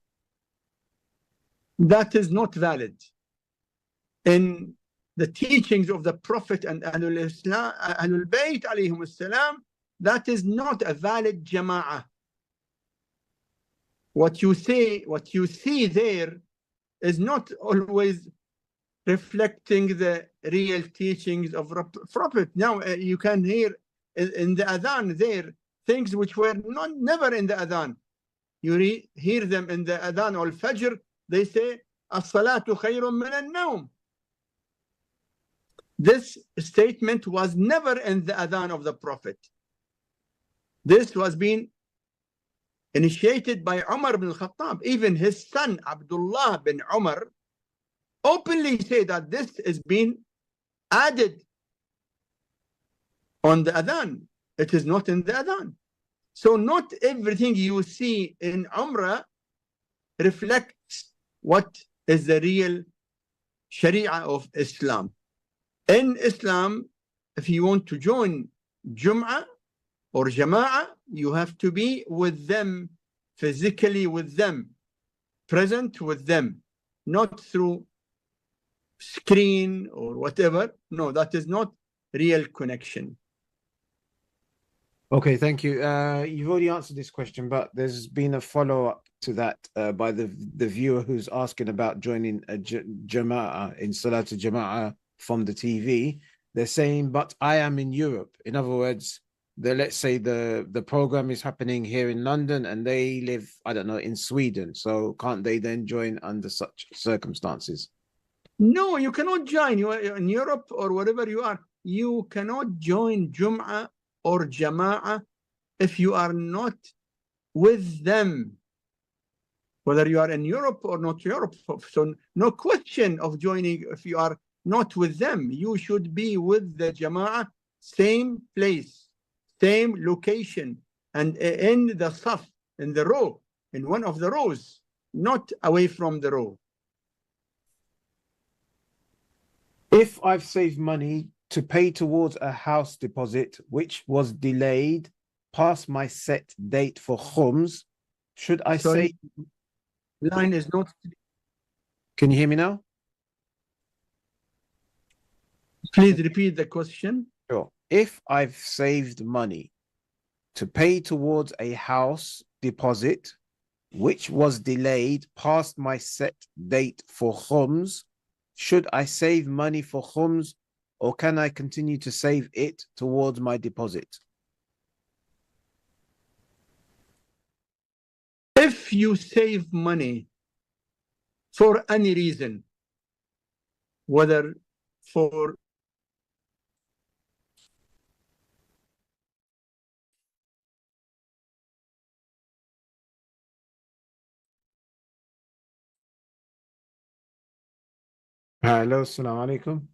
That is not valid. In the teachings of the Prophet and Ahlulbayt alayhim salam, that is not a valid jama'ah. What you see there is not always reflecting the real teachings of Prophet. Now you can hear in the adhan there things which were never in the adhan. You hear them in the adhan or fajr. They say as-salatu khayrun min an-nawm. This statement was never in the adhan of the Prophet. This was being initiated by Umar ibn al-Khattab. Even his son Abdullah bin Umar openly say that this is being added on the adhan. It is not in the adhan. So not everything you see in Umrah reflects what is the real Sharia of Islam. In Islam, if you want to join Jum'ah or Jama'ah, you have to be with them, physically with them, present with them, not through screen or whatever. No, that is not real connection. Okay, thank you. You've already answered this question, but there's been a follow-up to that by the viewer who's asking about joining a Jama'ah in Salatul Jama'ah from the TV. They're saying, but I am in Europe. In other words, let's say the program is happening here in London and they live, I don't know, in Sweden. So can't they then join under such circumstances? No, you cannot join. You are in Europe or wherever you are. You cannot join Jum'ah or Jama'ah if you are not with them, whether you are in Europe or not Europe. So no question of joining if you are not with them. You should be with the Jama'ah, same place, same location, and in the saf, in the row, in one of the rows, not away from the row. If I've saved money to pay towards a house deposit, which was delayed past my set date for khums, should I say... Line is not... Can you hear me now? Please repeat the question. Sure. If I've saved money to pay towards a house deposit, which was delayed past my set date for khums, should I save money for khums, or can I continue to save it towards my deposit? If you save money for any reason, whether for Hello, assalamu alaikum.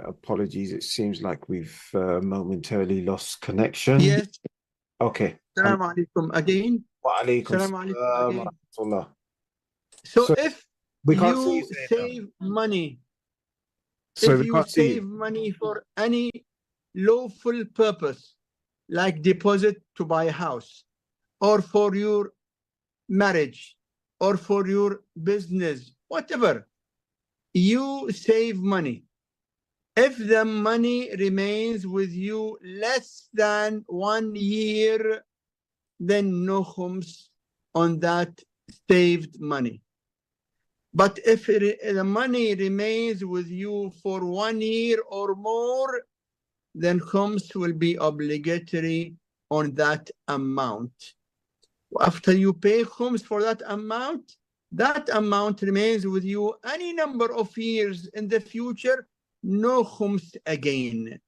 Apologies, it seems like we've momentarily lost connection. Yes. Okay. Assalamu alaikum again. Wa alaikum Assalamu alaikum again. salam. So if we can't you save money, if you save money for any lawful purpose, like deposit to buy a house, or for your marriage, or for your business, whatever, you save money. If the money remains with you less than 1 year, then no khums on that saved money. But if the money remains with you for 1 year or more, then khums will be obligatory on that amount. After you pay khums for that amount remains with you any number of years in the future, no khums again.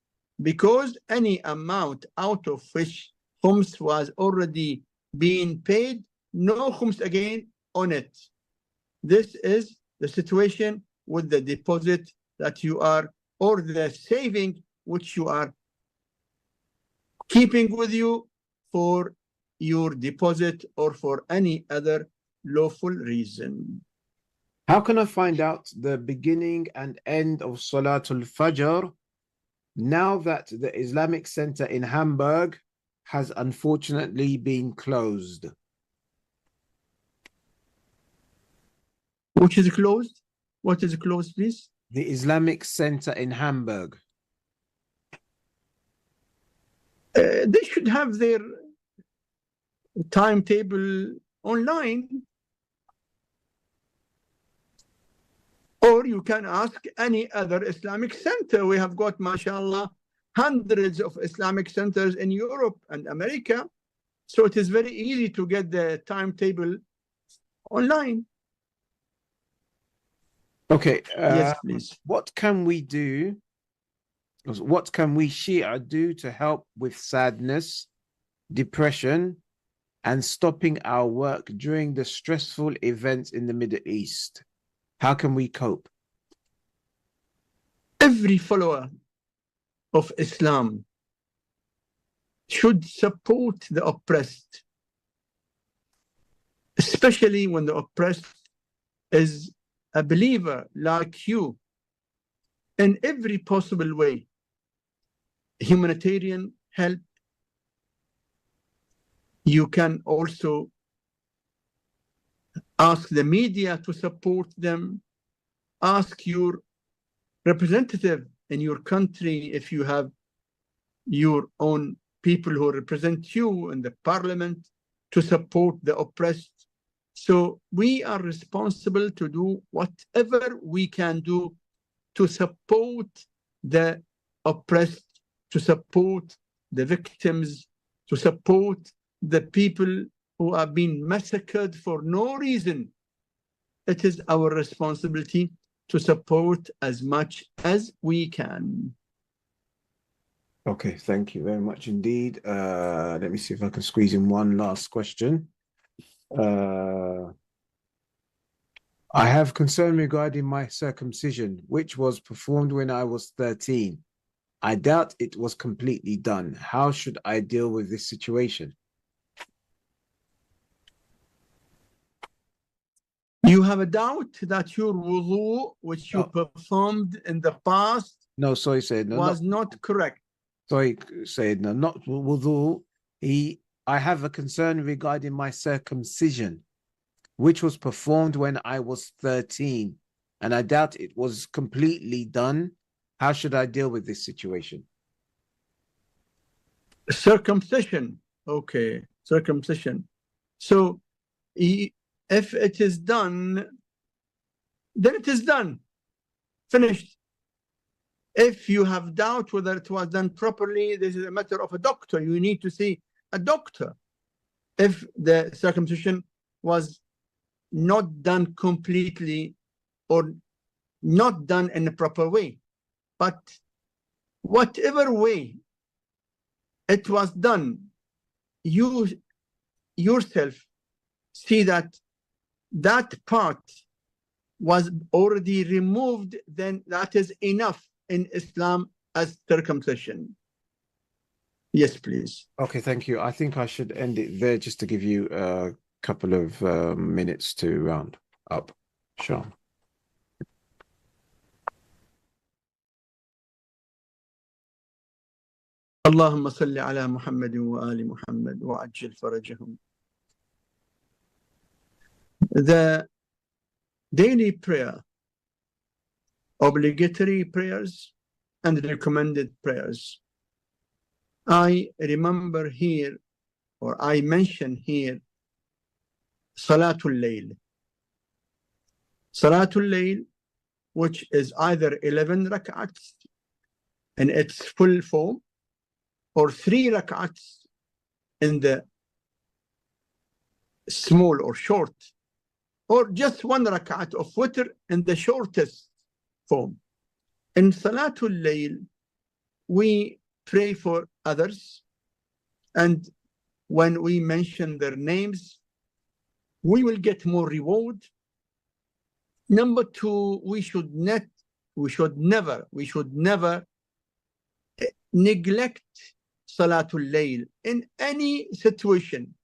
Because any amount out of which khums was already being paid, no khums again on it. This is the situation with the deposit that you are, or the saving which you are keeping with you for your deposit or for any other lawful reason. How can I find out the beginning and end of Salatul Fajr now that the Islamic Center in Hamburg has unfortunately been closed? Which is closed? What is closed, please? The Islamic Center in Hamburg. They should have their timetable online. Or you can ask any other Islamic center. We have got, mashallah, hundreds of Islamic centers in Europe and America. So it is very easy to get the timetable online. Okay. Yes, please. What can we do? What can we Shia do to help with sadness, depression, and stopping our work during the stressful events in the Middle East? How can we cope? Every follower of Islam should support the oppressed, especially when the oppressed is a believer like you, in every possible way. Humanitarian help. You can also ask the media to support them. Ask your representative in your country, if you have your own people who represent you in the parliament, to support the oppressed. So we are responsible to do whatever we can do to support the oppressed, to support the victims, to support the people who are being massacred for no reason. It is our responsibility to support as much as we can. Okay, thank you very much indeed. Let me see if I can squeeze in one last question. I have concern regarding my circumcision, which was performed when I was 13. I doubt it was completely done. How should I deal with this situation? You have a doubt that your wudhu, which you performed in the past, no, sorry, Sayyid, no, was not correct. Sorry, Sayyid, no, not wudhu. I have a concern regarding my circumcision, which was performed when I was 13, and I doubt it was completely done. How should I deal with this situation? Circumcision. Okay, circumcision. So if it is done, then it is done. Finished. If you have doubt whether it was done properly, this is a matter of a doctor. You need to see a doctor. If the circumcision was not done completely or not done in a proper way. But whatever way it was done, you yourself see that that part was already removed, then that is enough in Islam as circumcision. Yes, please. Okay, thank you. I think I should end it there just to give you a couple of minutes to round up. Sure. اللهم صل على محمد وآل محمد وعجل فرجهم. The daily prayer obligatory prayers and recommended prayers. I remember here, or I mention here, Salatul Layl. Salatul Layl, which is either 11 rak'ats in its full form, or 3 rak'ats in the small or short, or just 1 rak'at of witr in the shortest form. In Salatul Layl, we pray for others, and when we mention their names, we will get more reward. Number 2, we should never neglect Salatul Layl in any situation,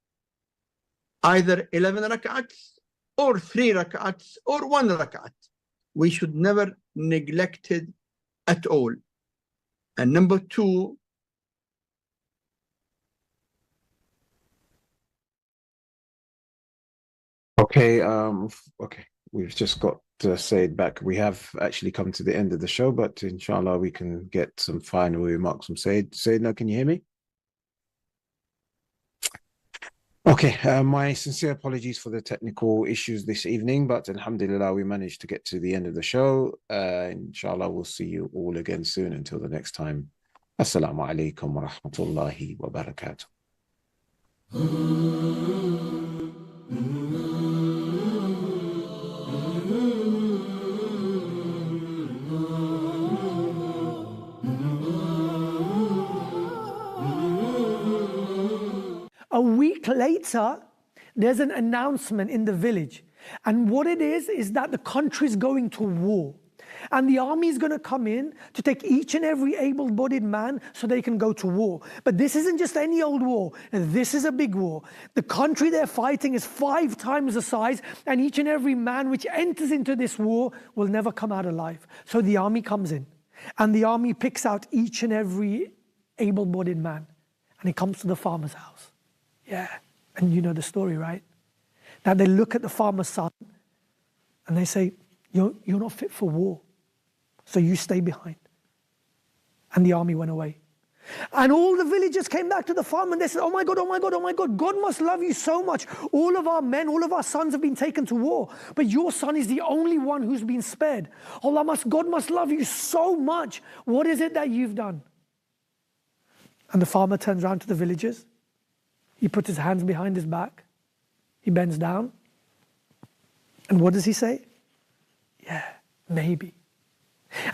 either 11 rak'ats or 3 rak'ats or 1 rak'at. We should never neglect it at all. And number 2, Okay, we've just got Said back. We have actually come to the end of the show, but inshallah we can get some final remarks from Said. Said, now can you hear me? Okay, my sincere apologies for the technical issues this evening, but alhamdulillah, we managed to get to the end of the show. Inshallah, we'll see you all again soon. Until the next time. Assalamu alaikum wa rahmatullahi wa barakatuh. A week later, there's an announcement in the village. And what it is that the country's going to war. And the army is going to come in to take each and every able-bodied man so they can go to war. But this isn't just any old war. This is a big war. The country they're fighting is 5 times the size, and each and every man which enters into this war will never come out alive. So the army comes in, and the army picks out each and every able-bodied man, and he comes to the farmer's house. Yeah, and you know the story, right? Now they look at the farmer's son, and they say, you're not fit for war, so you stay behind. And the army went away. And all the villagers came back to the farm, and they said, oh my God, oh my God, oh my God, God must love you so much. All of our men, all of our sons have been taken to war, but your son is the only one who's been spared. God must love you so much. What is it that you've done? And the farmer turns around to the villagers. He puts his hands behind his back. He bends down. And what does he say? Yeah, maybe.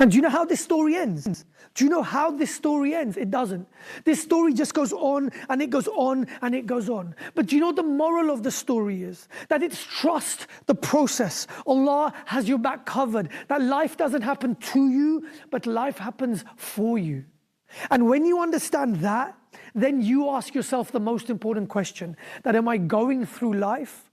And do you know how this story ends? Do you know how this story ends? It doesn't. This story just goes on and it goes on and it goes on. But do you know what the moral of the story is? That it's trust the process. Allah has your back covered. That life doesn't happen to you, but life happens for you. And when you understand that, then you ask yourself the most important question, that am I going through life